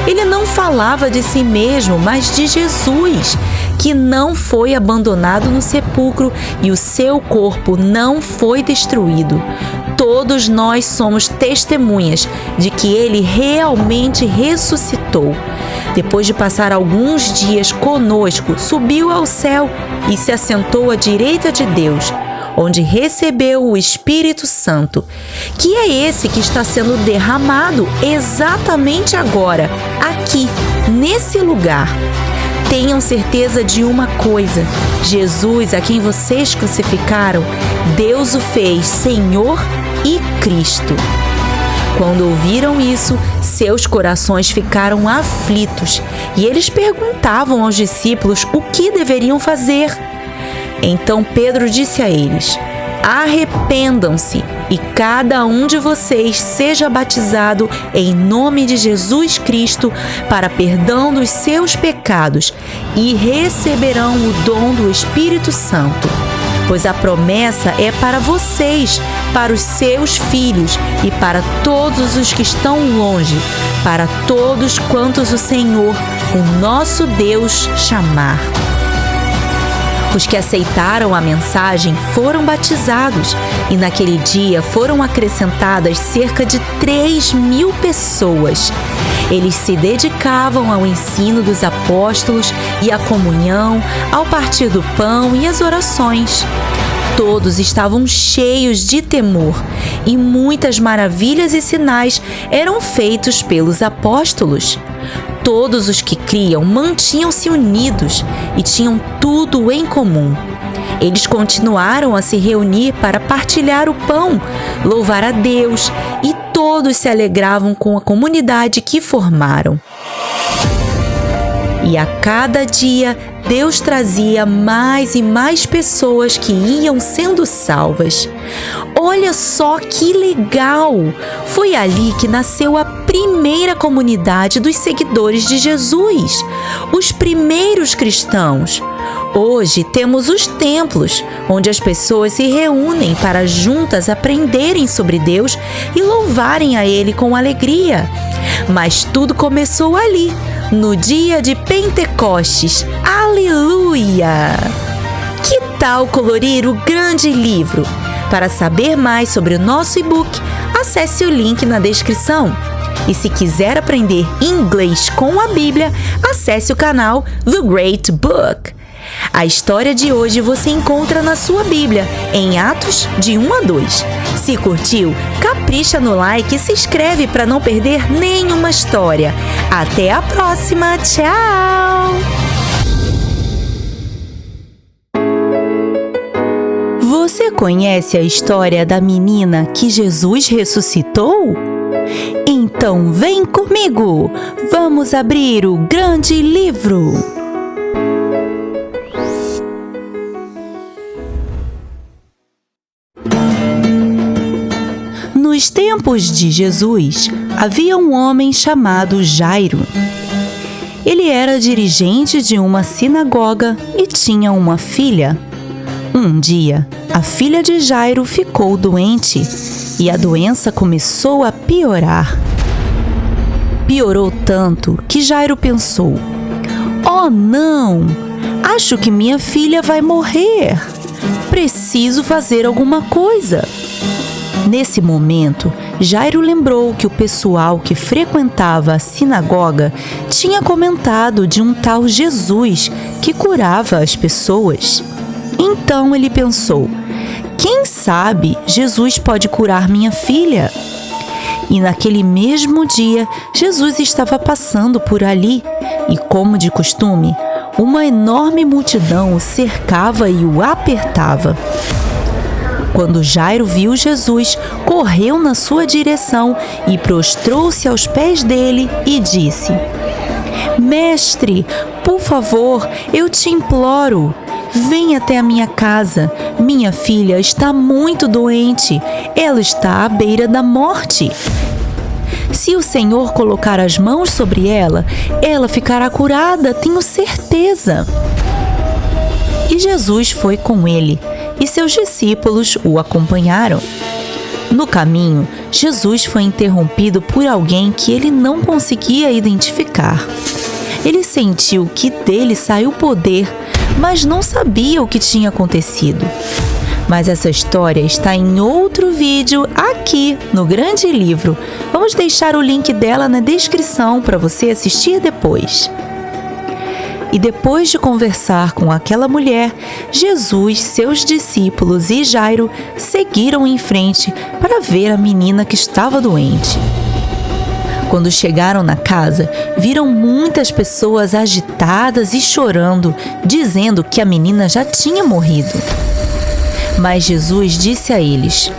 Ele não falava de si mesmo, mas de Jesus, que não foi abandonado no sepulcro e o seu corpo não foi destruído. Todos nós somos testemunhas de que ele realmente ressuscitou. Depois de passar alguns dias conosco, subiu ao céu e se assentou à direita de Deus, onde recebeu o Espírito Santo, que é esse que está sendo derramado exatamente agora, aqui, nesse lugar. Tenham certeza de uma coisa: Jesus, a quem vocês crucificaram, Deus o fez Senhor e Cristo. Quando ouviram isso, seus corações ficaram aflitos e eles perguntavam aos discípulos o que deveriam fazer. Então Pedro disse a eles: arrependam-se e cada um de vocês seja batizado em nome de Jesus Cristo para perdão dos seus pecados e receberão o dom do Espírito Santo. Pois a promessa é para vocês, para os seus filhos e para todos os que estão longe, para todos quantos o Senhor, o nosso Deus, chamar. Os que aceitaram a mensagem foram batizados e naquele dia foram acrescentadas cerca de 3.000 pessoas. Eles se dedicavam ao ensino dos apóstolos e à comunhão, ao partir do pão e às orações. Todos estavam cheios de temor e muitas maravilhas e sinais eram feitos pelos apóstolos. Todos os que criam mantinham-se unidos e tinham tudo em comum. Eles continuaram a se reunir para partilhar o pão, louvar a Deus, e todos se alegravam com a comunidade que formaram. E a cada dia, Deus trazia mais e mais pessoas que iam sendo salvas. Olha só que legal! Foi ali que nasceu a primeira comunidade dos seguidores de Jesus, os primeiros cristãos. Hoje temos os templos, onde as pessoas se reúnem para juntas aprenderem sobre Deus e louvarem a Ele com alegria. Mas tudo começou ali, no dia de Pentecostes. Aleluia! Que tal colorir o grande livro? Para saber mais sobre o nosso e-book, acesse o link na descrição. E se quiser aprender inglês com a Bíblia, acesse o canal The Great Book. A história de hoje você encontra na sua Bíblia, em Atos de 1 a 2. Se curtiu, capricha no like e se inscreve para não perder nenhuma história. Até a próxima, tchau! Você conhece a história da menina que Jesus ressuscitou? Então vem comigo! Vamos abrir o grande livro! Nos tempos de Jesus, havia um homem chamado Jairo. Ele era dirigente de uma sinagoga e tinha uma filha. Um dia, a filha de Jairo ficou doente e a doença começou a piorar. Piorou tanto que Jairo pensou: "Oh, não! Acho que minha filha vai morrer. Preciso fazer alguma coisa." Nesse momento, Jairo lembrou que o pessoal que frequentava a sinagoga tinha comentado de um tal Jesus que curava as pessoas. Então ele pensou: quem sabe Jesus pode curar minha filha? E naquele mesmo dia, Jesus estava passando por ali e, como de costume, uma enorme multidão o cercava e o apertava. Quando Jairo viu Jesus, correu na sua direção e prostrou-se aos pés dele e disse: "Mestre, por favor, eu te imploro, vem até a minha casa. Minha filha está muito doente. Ela está à beira da morte. Se o Senhor colocar as mãos sobre ela, ela ficará curada, tenho certeza." E Jesus foi com ele, e seus discípulos o acompanharam. No caminho, Jesus foi interrompido por alguém que ele não conseguia identificar. Ele sentiu que dele saiu poder, mas não sabia o que tinha acontecido. Mas essa história está em outro vídeo aqui no Grande Livro. Vamos deixar o link dela na descrição para você assistir depois. E depois de conversar com aquela mulher, Jesus, seus discípulos e Jairo seguiram em frente para ver a menina que estava doente. Quando chegaram na casa, viram muitas pessoas agitadas e chorando, dizendo que a menina já tinha morrido. Mas Jesus disse a eles: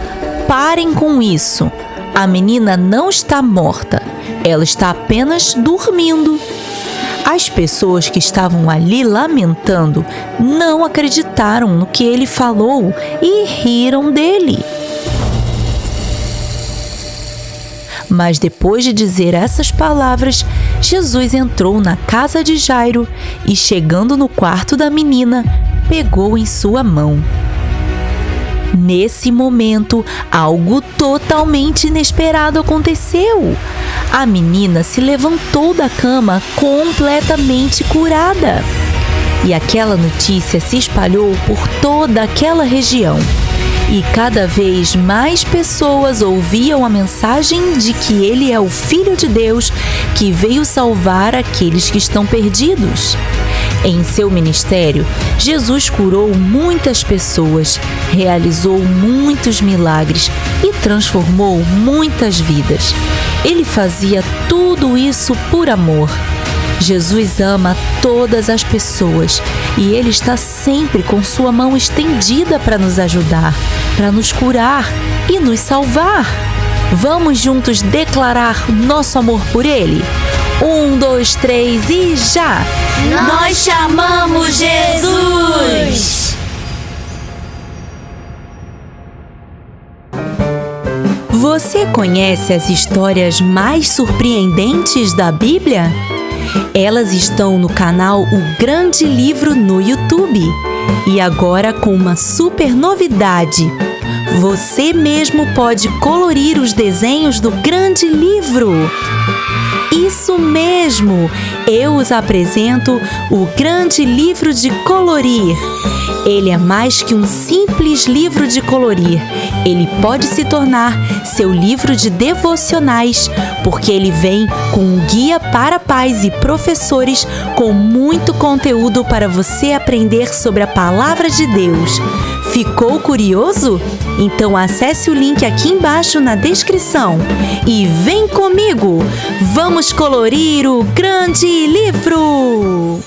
"Parem com isso. A menina não está morta, ela está apenas dormindo." As pessoas que estavam ali lamentando não acreditaram no que ele falou e riram dele. Mas depois de dizer essas palavras, Jesus entrou na casa de Jairo e, chegando no quarto da menina, pegou em sua mão. Nesse momento, algo totalmente inesperado aconteceu. A menina se levantou da cama completamente curada. E aquela notícia se espalhou por toda aquela região. E cada vez mais pessoas ouviam a mensagem de que ele é o Filho de Deus que veio salvar aqueles que estão perdidos. Em seu ministério, Jesus curou muitas pessoas, realizou muitos milagres e transformou muitas vidas. Ele fazia tudo isso por amor. Jesus ama todas as pessoas e Ele está sempre com sua mão estendida para nos ajudar, para nos curar e nos salvar. Vamos juntos declarar nosso amor por Ele? 1, 2, 3 e já! Nós chamamos Jesus! Você conhece as histórias mais surpreendentes da Bíblia? Elas estão no canal O Grande Livro no YouTube. E agora com uma super novidade. Você mesmo pode colorir os desenhos do Grande Livro. Isso mesmo! Eu os apresento o Grande Livro de Colorir. Ele é mais que um simples livro de colorir. Ele pode se tornar seu livro de devocionais, porque ele vem com um guia para pais e professores com muito conteúdo para você aprender sobre a Palavra de Deus. Ficou curioso? Então acesse o link aqui embaixo na descrição e vem comigo! Vamos colorir o Grande Livro!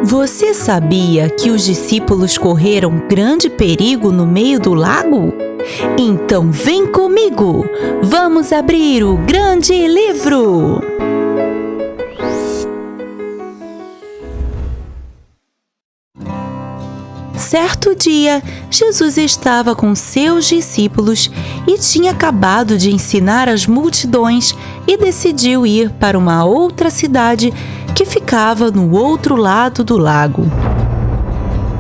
Você sabia que os discípulos correram grande perigo no meio do lago? Então vem comigo! Vamos abrir o Grande Livro! Certo dia, Jesus estava com seus discípulos e tinha acabado de ensinar as multidões e decidiu ir para uma outra cidade que ficava no outro lado do lago.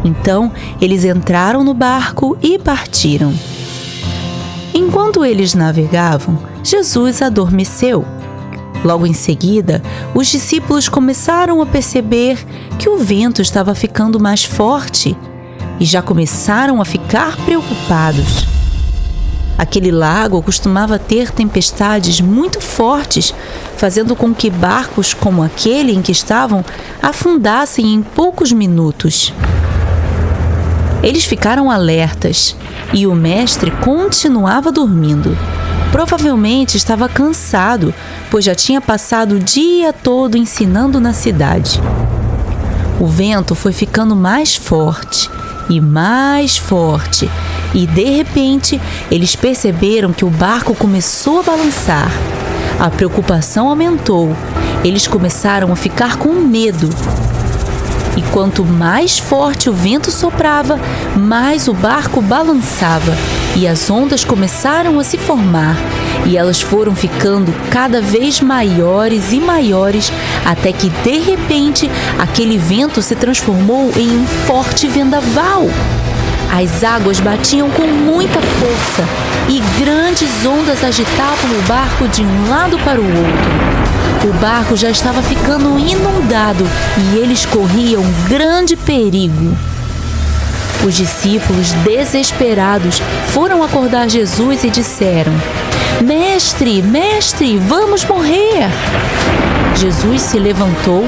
Então, eles entraram no barco e partiram. Enquanto eles navegavam, Jesus adormeceu. Logo em seguida, os discípulos começaram a perceber que o vento estava ficando mais forte e já começaram a ficar preocupados. Aquele lago costumava ter tempestades muito fortes, fazendo com que barcos como aquele em que estavam afundassem em poucos minutos. Eles ficaram alertas e o mestre continuava dormindo. Provavelmente estava cansado, pois já tinha passado o dia todo ensinando na cidade. O vento foi ficando mais forte e de repente eles perceberam que o barco começou a balançar. A preocupação aumentou. Eles começaram a ficar com medo. E quanto mais forte o vento soprava, mais o barco balançava e as ondas começaram a se formar. E elas foram ficando cada vez maiores e maiores, até que, de repente, aquele vento se transformou em um forte vendaval. As águas batiam com muita força e grandes ondas agitavam o barco de um lado para o outro. O barco já estava ficando inundado e eles corriam grande perigo. Os discípulos, desesperados, foram acordar Jesus e disseram: Mestre, mestre, vamos morrer! Jesus se levantou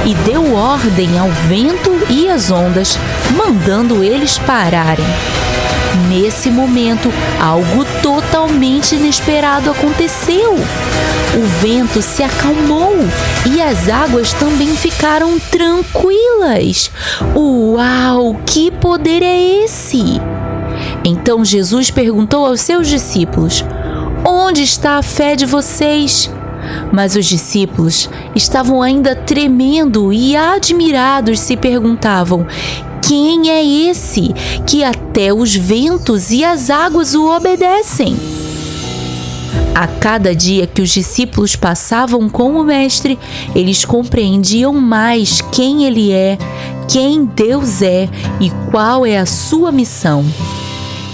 e deu ordem ao vento e às ondas, mandando eles pararem. Nesse momento, algo totalmente inesperado aconteceu. O vento se acalmou e as águas também ficaram tranquilas. Uau, que poder é esse? Então Jesus perguntou aos seus discípulos: Onde está a fé de vocês? Mas os discípulos estavam ainda tremendo e admirados se perguntavam: Quem é esse que até os ventos e as águas o obedecem? A cada dia que os discípulos passavam com o Mestre, eles compreendiam mais quem Ele é, quem Deus é e qual é a sua missão.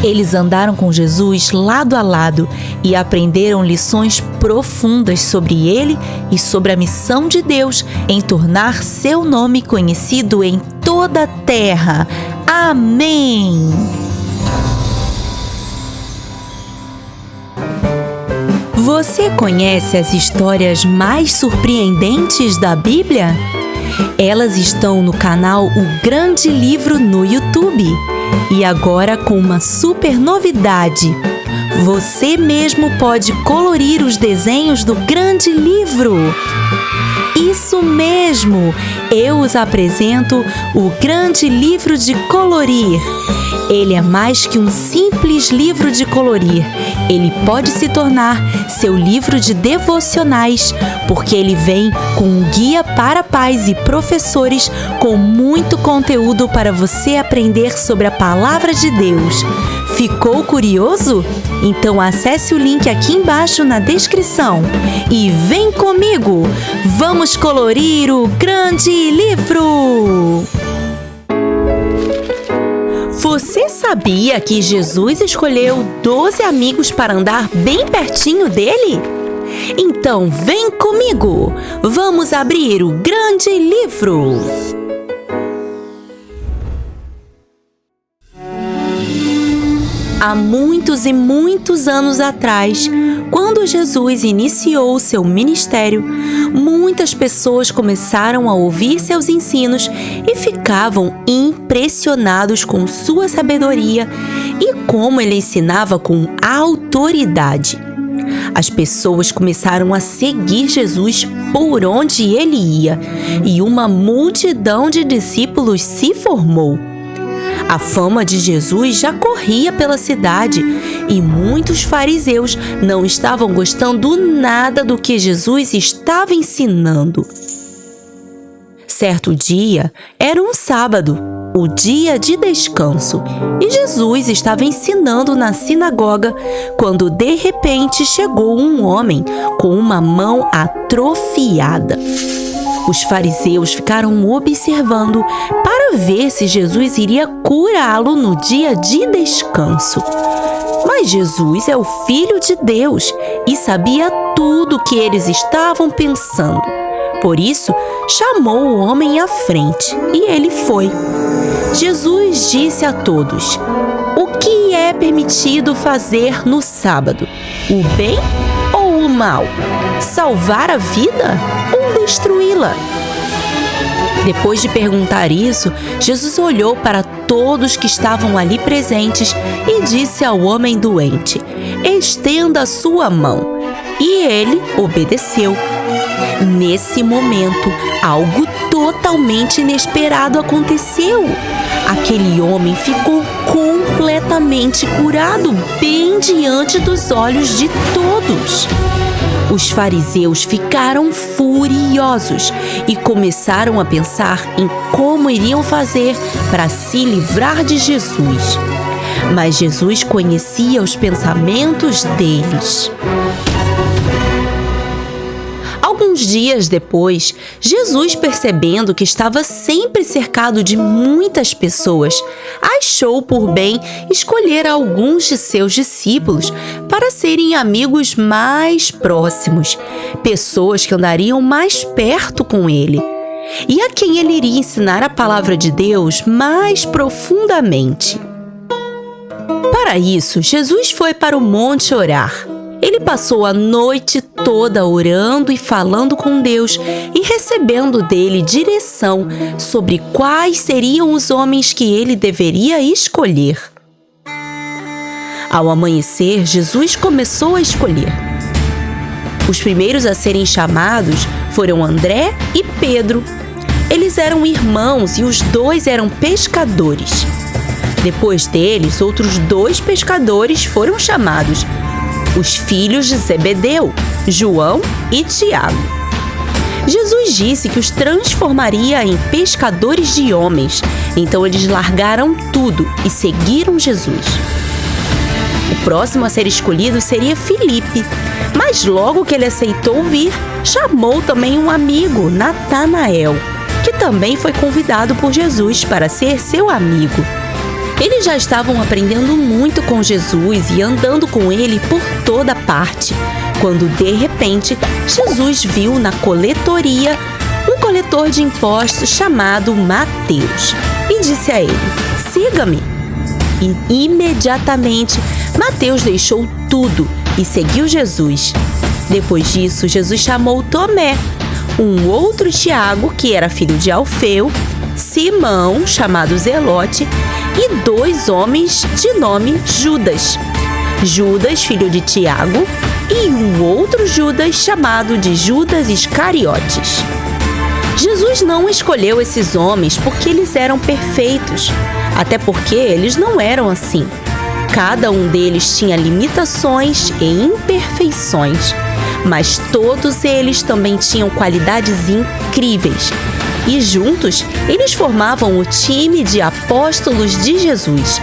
Eles andaram com Jesus lado a lado e aprenderam lições profundas sobre Ele e sobre a missão de Deus em tornar seu nome conhecido em toda a terra. Amém! Você conhece as histórias mais surpreendentes da Bíblia? Elas estão no canal O Grande Livro no YouTube. E agora com uma super novidade: você mesmo pode colorir os desenhos do Grande Livro. Isso mesmo! Eu os apresento o Grande Livro de Colorir. Ele é mais que um simples livro de colorir. Ele pode se tornar seu livro de devocionais, porque ele vem com um guia para pais e professores com muito conteúdo para você aprender sobre a Palavra de Deus. Ficou curioso? Então acesse o link aqui embaixo na descrição e vem comigo! Vamos colorir o Grande Livro! Você sabia que Jesus escolheu 12 amigos para andar bem pertinho dele? Então vem comigo! Vamos abrir o Grande Livro! Há muitos e muitos anos atrás, quando Jesus iniciou seu ministério, muitas pessoas começaram a ouvir seus ensinos e ficavam impressionados com sua sabedoria e como ele ensinava com autoridade. As pessoas começaram a seguir Jesus por onde ele ia e uma multidão de discípulos se formou. A fama de Jesus já corria pela cidade e muitos fariseus não estavam gostando nada do que Jesus estava ensinando. Certo dia, era um sábado, o dia de descanso, e Jesus estava ensinando na sinagoga quando de repente chegou um homem com uma mão atrofiada. Os fariseus ficaram observando para ver se Jesus iria curá-lo no dia de descanso. Mas Jesus é o Filho de Deus e sabia tudo o que eles estavam pensando. Por isso, chamou o homem à frente e ele foi. Jesus disse a todos: o que é permitido fazer no sábado? O bem ou o mal? Salvar a vida ou destruí-la? Depois de perguntar isso, Jesus olhou para todos que estavam ali presentes e disse ao homem doente: estenda a sua mão. E ele obedeceu. Nesse momento, algo totalmente inesperado aconteceu. Aquele homem ficou completamente curado, bem diante dos olhos de todos. Os fariseus ficaram furiosos e começaram a pensar em como iriam fazer para se livrar de Jesus. Mas Jesus conhecia os pensamentos deles. Alguns dias depois, Jesus, percebendo que estava sempre cercado de muitas pessoas, achou por bem escolher alguns de seus discípulos para serem amigos mais próximos, pessoas que andariam mais perto com ele, e a quem ele iria ensinar a palavra de Deus mais profundamente. Para isso, Jesus foi para o monte orar. Ele passou a noite toda orando e falando com Deus e recebendo dele direção sobre quais seriam os homens que ele deveria escolher. Ao amanhecer, Jesus começou a escolher. Os primeiros a serem chamados foram André e Pedro. Eles eram irmãos e os dois eram pescadores. Depois deles, outros 2 pescadores foram chamados: os filhos de Zebedeu, João e Tiago. Jesus disse que os transformaria em pescadores de homens, então eles largaram tudo e seguiram Jesus. O próximo a ser escolhido seria Filipe, mas logo que ele aceitou vir, chamou também um amigo, Natanael, que também foi convidado por Jesus para ser seu amigo. Eles já estavam aprendendo muito com Jesus e andando com ele por toda parte, quando de repente Jesus viu na coletoria um coletor de impostos chamado Mateus e disse a ele: siga-me. E imediatamente Mateus deixou tudo e seguiu Jesus. Depois disso, Jesus chamou Tomé, um outro Tiago, que era filho de Alfeu, Simão, chamado Zelote, e 2 homens de nome Judas. Judas, filho de Tiago, e um outro Judas chamado de Judas Iscariotes. Jesus não escolheu esses homens porque eles eram perfeitos, até porque eles não eram assim. Cada um deles tinha limitações e imperfeições, mas todos eles também tinham qualidades incríveis. E juntos, eles formavam o time de apóstolos de Jesus.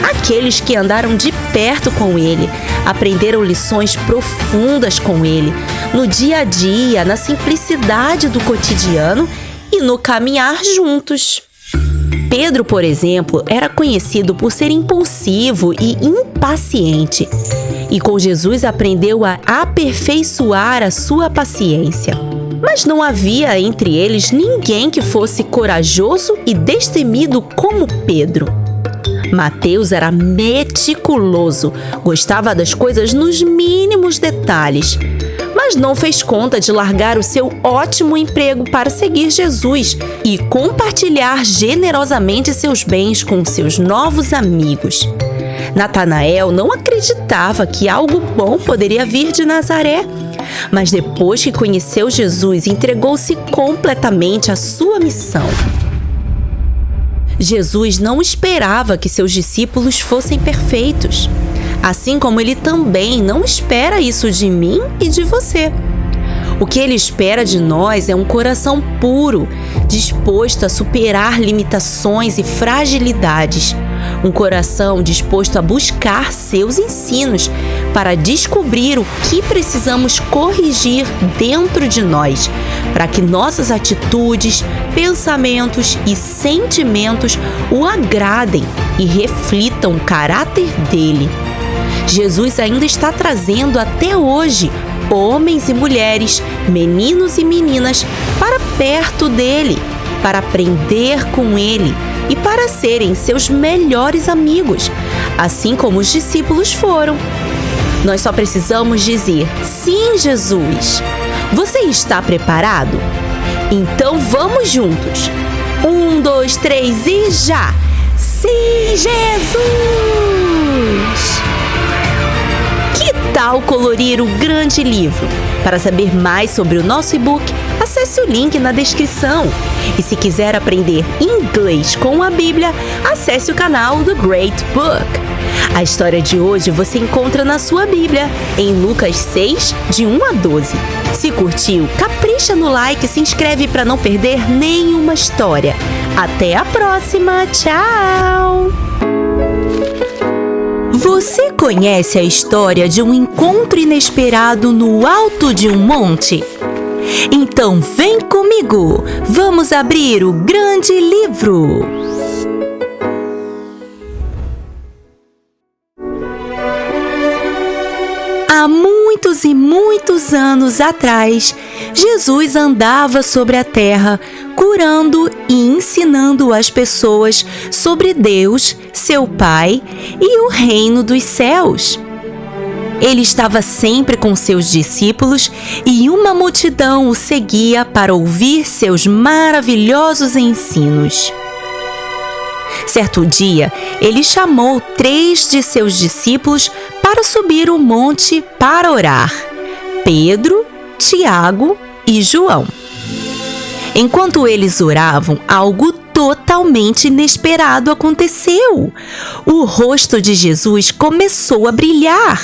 Aqueles que andaram de perto com ele, aprenderam lições profundas com ele, no dia a dia, na simplicidade do cotidiano e no caminhar juntos. Pedro, por exemplo, era conhecido por ser impulsivo e impaciente. E com Jesus aprendeu a aperfeiçoar a sua paciência. Mas não havia entre eles ninguém que fosse corajoso e destemido como Pedro. Mateus era meticuloso, gostava das coisas nos mínimos detalhes, mas não fez conta de largar o seu ótimo emprego para seguir Jesus e compartilhar generosamente seus bens com seus novos amigos. Natanael não acreditava que algo bom poderia vir de Nazaré, mas depois que conheceu Jesus, entregou-se completamente à sua missão. Jesus não esperava que seus discípulos fossem perfeitos, assim como ele também não espera isso de mim e de você. O que ele espera de nós é um coração puro, disposto a superar limitações e fragilidades. Um coração disposto a buscar seus ensinos para descobrir o que precisamos corrigir dentro de nós, para que nossas atitudes, pensamentos e sentimentos o agradem e reflitam o caráter dele. Jesus ainda está trazendo até hoje homens e mulheres, meninos e meninas para perto dele, para aprender com ele e para serem seus melhores amigos, assim como os discípulos foram. Nós só precisamos dizer: sim, Jesus. Você está preparado? Então vamos juntos. 1, 2, 3 e já! Sim, Jesus! Que tal colorir o grande livro? Para saber mais sobre o nosso e-book, acesse o link na descrição. E se quiser aprender inglês com a Bíblia, acesse o canal do Great Book. A história de hoje você encontra na sua Bíblia, em Lucas 6, de 1 a 12. Se curtiu, capricha no like e se inscreve para não perder nenhuma história. Até a próxima! Tchau! Você conhece a história de um encontro inesperado no alto de um monte? Então vem comigo, vamos abrir o grande livro. Há muitos e muitos anos atrás, Jesus andava sobre a terra, curando e ensinando as pessoas sobre Deus, seu Pai e o reino dos céus. Ele estava sempre com seus discípulos e uma multidão o seguia para ouvir seus maravilhosos ensinos. Certo dia, ele chamou 3 de seus discípulos para subir o monte para orar: Pedro, Tiago e João. Enquanto eles oravam, algo totalmente inesperado aconteceu. O rosto de Jesus começou a brilhar.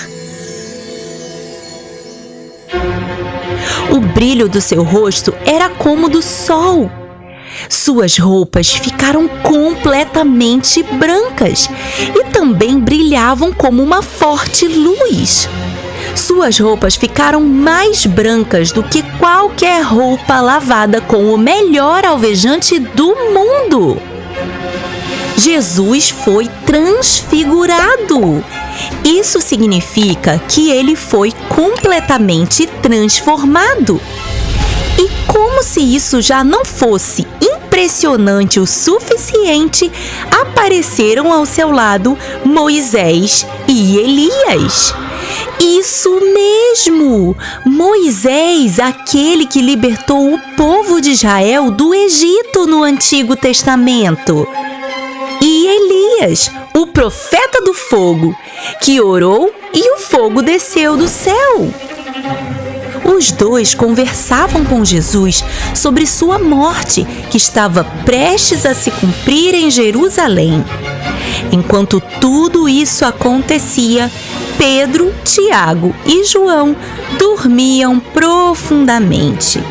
O brilho do seu rosto era como do sol. Suas roupas ficaram completamente brancas e também brilhavam como uma forte luz. Suas roupas ficaram mais brancas do que qualquer roupa lavada com o melhor alvejante do mundo. Jesus foi transfigurado. Isso significa que ele foi completamente transformado. E como se isso já não fosse impressionante o suficiente, apareceram ao seu lado Moisés e Elias. Isso mesmo! Moisés, aquele que libertou o povo de Israel do Egito no Antigo Testamento. E Elias, o profeta do fogo, que orou e o fogo desceu do céu. Os 2 conversavam com Jesus sobre sua morte, que estava prestes a se cumprir em Jerusalém. Enquanto tudo isso acontecia, Pedro, Tiago e João dormiam profundamente.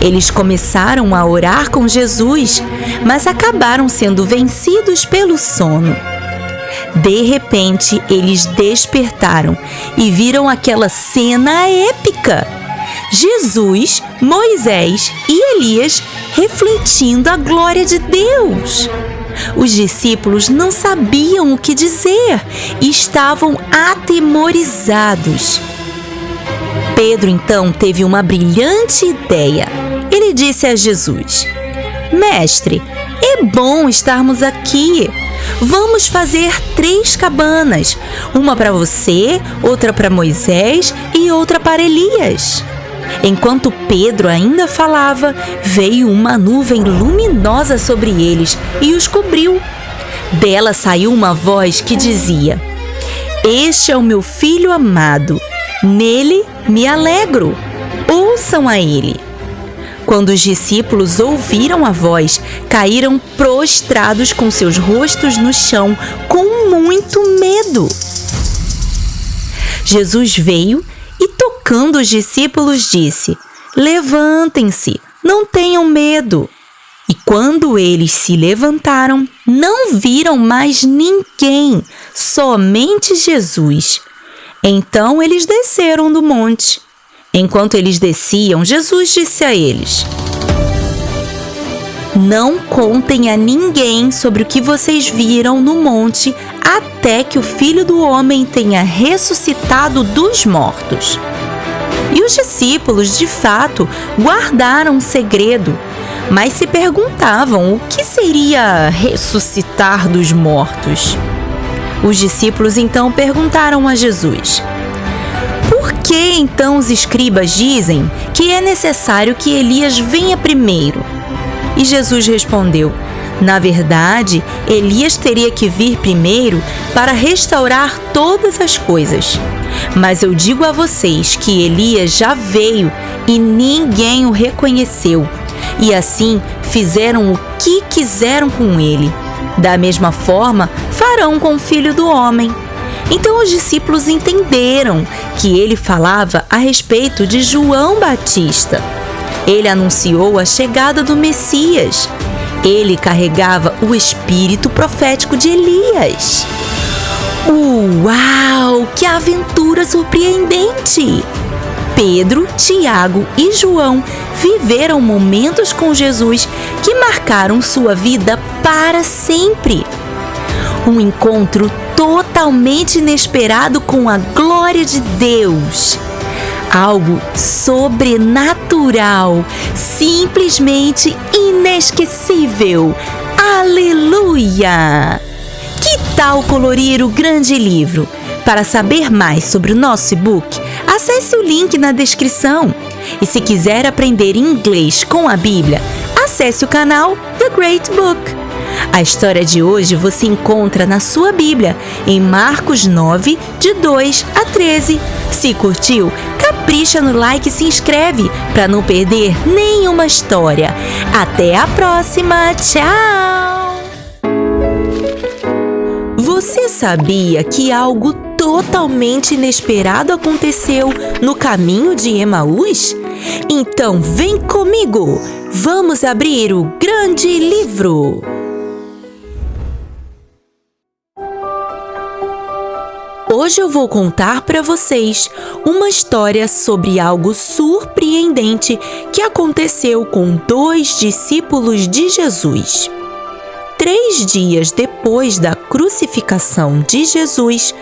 Eles começaram a orar com Jesus, mas acabaram sendo vencidos pelo sono. De repente, eles despertaram e viram aquela cena épica: Jesus, Moisés e Elias refletindo a glória de Deus. Os discípulos não sabiam o que dizer e estavam atemorizados. Pedro então teve uma brilhante ideia. Ele disse a Jesus: Mestre, é bom estarmos aqui. Vamos fazer 3 cabanas, uma para você, outra para Moisés e outra para Elias. Enquanto Pedro ainda falava, veio uma nuvem luminosa sobre eles e os cobriu. Dela saiu uma voz que dizia: Este é o meu filho amado, nele me alegro. Ouçam a ele. Quando os discípulos ouviram a voz, caíram prostrados com seus rostos no chão, com muito medo. Jesus veio e, tocando os discípulos, disse: Levantem-se, não tenham medo. E quando eles se levantaram, não viram mais ninguém, somente Jesus. Então eles desceram do monte. Enquanto eles desciam, Jesus disse a eles: Não contem a ninguém sobre o que vocês viram no monte até que o Filho do Homem tenha ressuscitado dos mortos. E os discípulos, de fato, guardaram o segredo, mas se perguntavam o que seria ressuscitar dos mortos. Os discípulos então perguntaram a Jesus: Por que então os escribas dizem que é necessário que Elias venha primeiro? E Jesus respondeu: Na verdade, Elias teria que vir primeiro para restaurar todas as coisas. Mas eu digo a vocês que Elias já veio e ninguém o reconheceu. E assim fizeram o que quiseram com ele. Da mesma forma, farão com o Filho do Homem. Então os discípulos entenderam que ele falava a respeito de João Batista. Ele anunciou a chegada do Messias. Ele carregava o espírito profético de Elias. Uau! Que aventura surpreendente! Pedro, Tiago e João viveram momentos com Jesus que marcaram sua vida para sempre. Um encontro totalmente inesperado com a glória de Deus. Algo sobrenatural, simplesmente inesquecível. Aleluia! Que tal colorir o grande livro? Para saber mais sobre o nosso e-book, acesse o link na descrição. E se quiser aprender inglês com a Bíblia, acesse o canal The Great Book. A história de hoje você encontra na sua Bíblia, em Marcos 9, de 2 a 13. Se curtiu, capricha no like e se inscreve para não perder nenhuma história. Até a próxima! Tchau! Você sabia que algo totalmente inesperado aconteceu no caminho de Emaús? Então vem comigo! Vamos abrir o grande livro! Hoje eu vou contar para vocês uma história sobre algo surpreendente que aconteceu com 2 discípulos de Jesus. 3 dias depois da crucificação de Jesus,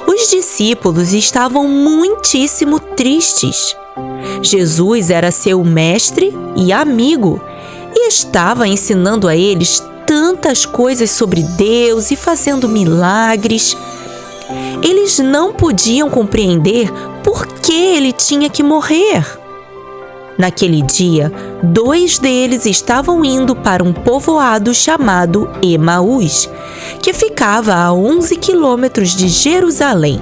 os discípulos estavam muitíssimo tristes. Jesus era seu mestre e amigo e estava ensinando a eles tantas coisas sobre Deus e fazendo milagres. Eles não podiam compreender por que ele tinha que morrer. Naquele dia, 2 deles estavam indo para um povoado chamado Emaús, que ficava a 11 quilômetros de Jerusalém.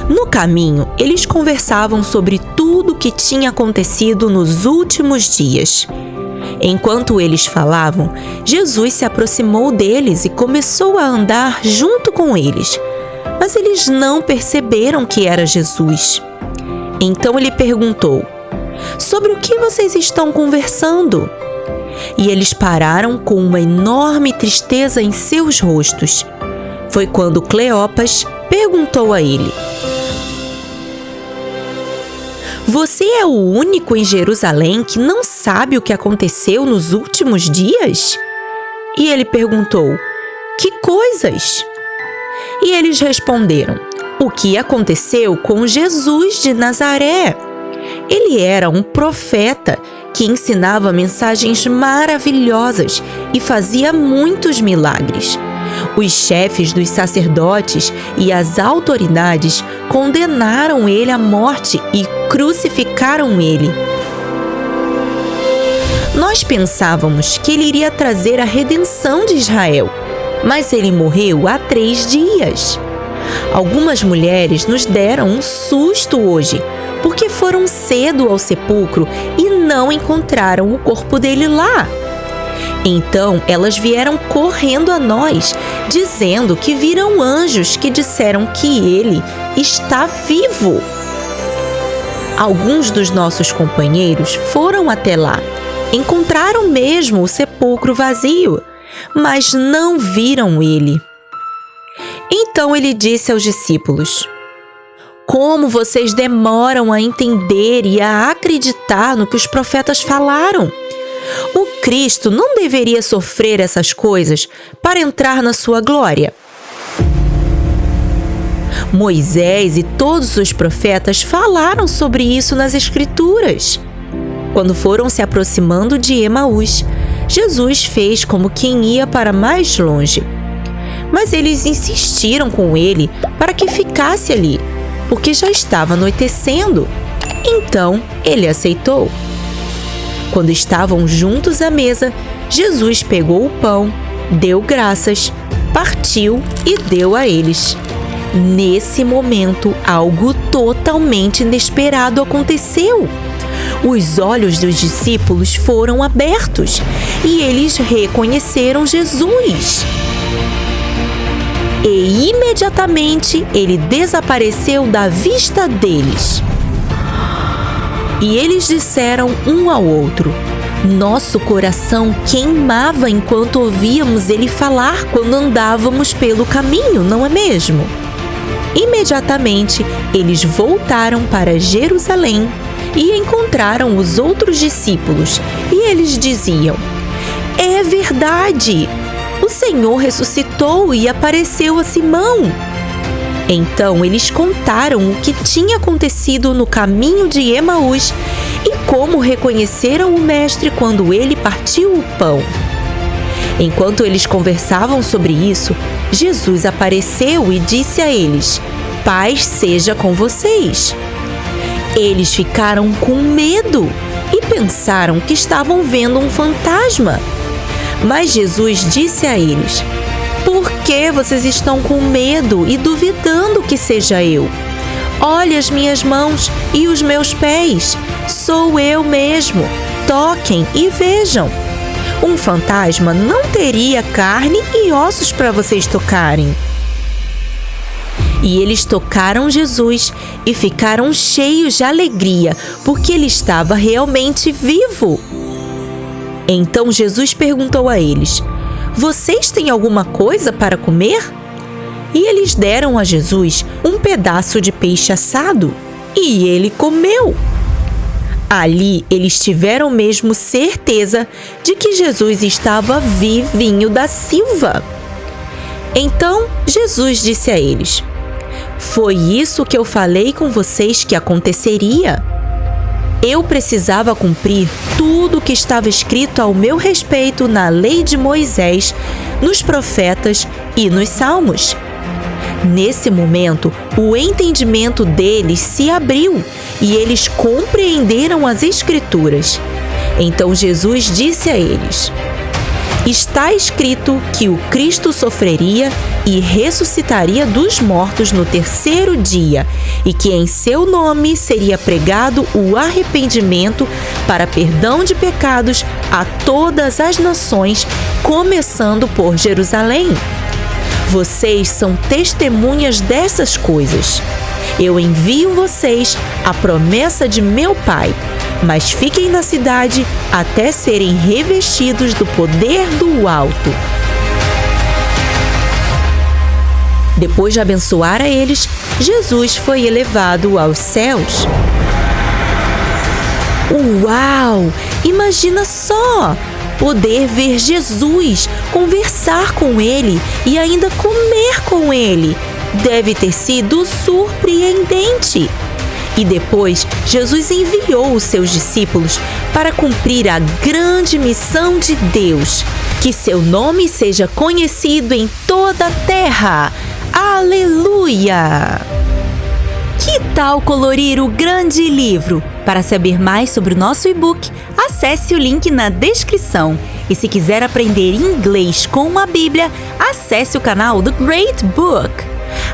No caminho, eles conversavam sobre tudo o que tinha acontecido nos últimos dias. Enquanto eles falavam, Jesus se aproximou deles e começou a andar junto com eles. Mas eles não perceberam que era Jesus. Então ele perguntou: Sobre o que vocês estão conversando? E eles pararam com uma enorme tristeza em seus rostos. Foi quando Cleopas perguntou a ele: Você é o único em Jerusalém que não sabe o que aconteceu nos últimos dias? E ele perguntou: Que coisas? E eles responderam: O que aconteceu com Jesus de Nazaré? Ele era um profeta que ensinava mensagens maravilhosas e fazia muitos milagres. Os chefes dos sacerdotes e as autoridades condenaram ele à morte e crucificaram ele. Nós pensávamos que ele iria trazer a redenção de Israel, mas ele morreu há 3 dias. Algumas mulheres nos deram um susto hoje, porque foram cedo ao sepulcro e não encontraram o corpo dele lá. Então elas vieram correndo a nós, dizendo que viram anjos que disseram que ele está vivo. Alguns dos nossos companheiros foram até lá encontraram mesmo o sepulcro vazio, mas não viram ele. Então ele disse aos discípulos: como vocês demoram a entender e a acreditar no que os profetas falaram? O Cristo não deveria sofrer essas coisas para entrar na sua glória. Moisés e todos os profetas falaram sobre isso nas Escrituras. Quando foram se aproximando de Emaús, Jesus fez como quem ia para mais longe. Mas eles insistiram com ele para que ficasse ali, porque já estava anoitecendo. Então ele aceitou. Quando estavam juntos à mesa, Jesus pegou o pão, deu graças, partiu e deu a eles. Nesse momento, algo totalmente inesperado aconteceu. Os olhos dos discípulos foram abertos e eles reconheceram Jesus. E imediatamente ele desapareceu da vista deles. E eles disseram um ao outro: nosso coração queimava enquanto ouvíamos ele falar quando andávamos pelo caminho, não é mesmo? Imediatamente eles voltaram para Jerusalém e encontraram os outros discípulos, e eles diziam: é verdade! O Senhor ressuscitou e apareceu a Simão. Então eles contaram o que tinha acontecido no caminho de Emaús e como reconheceram o Mestre quando ele partiu o pão. Enquanto eles conversavam sobre isso, Jesus apareceu e disse a eles: paz seja com vocês. Eles ficaram com medo e pensaram que estavam vendo um fantasma. Mas Jesus disse a eles: por que vocês estão com medo e duvidando que seja eu? Olhe as minhas mãos e os meus pés. Sou eu mesmo. Toquem e vejam. Um fantasma não teria carne e ossos para vocês tocarem. E eles tocaram Jesus e ficaram cheios de alegria, porque ele estava realmente vivo. Então Jesus perguntou a eles: vocês têm alguma coisa para comer? E eles deram a Jesus um pedaço de peixe assado, e ele comeu. Ali eles tiveram mesmo certeza de que Jesus estava vivinho da Silva. Então Jesus disse a eles: foi isso que eu falei com vocês que aconteceria? Eu precisava cumprir tudo o que estava escrito ao meu respeito na lei de Moisés, nos profetas e nos salmos. Nesse momento, o entendimento deles se abriu e eles compreenderam as Escrituras. Então Jesus disse a eles: está escrito que o Cristo sofreria e ressuscitaria dos mortos no terceiro dia, e que em seu nome seria pregado o arrependimento para perdão de pecados a todas as nações, começando por Jerusalém. Vocês são testemunhas dessas coisas. Eu envio vocês a promessa de meu Pai, mas fiquem na cidade até serem revestidos do poder do alto. Depois de abençoar a eles, Jesus foi elevado aos céus. Uau! Imagina só! Poder ver Jesus, conversar com ele e ainda comer com ele. Deve ter sido surpreendente. E depois, Jesus enviou os seus discípulos para cumprir a grande missão de Deus. Que seu nome seja conhecido em toda a terra. Aleluia! Que tal colorir o grande livro? Para saber mais sobre o nosso e-book, acesse o link na descrição. E se quiser aprender inglês com a Bíblia, acesse o canal do Great Book.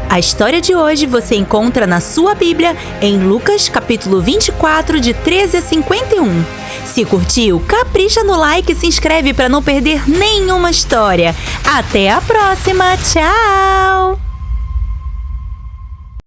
A história de hoje você encontra na sua Bíblia em Lucas capítulo 24, de 13 a 51. Se curtiu, capricha no like e se inscreve para não perder nenhuma história. Até a próxima, tchau!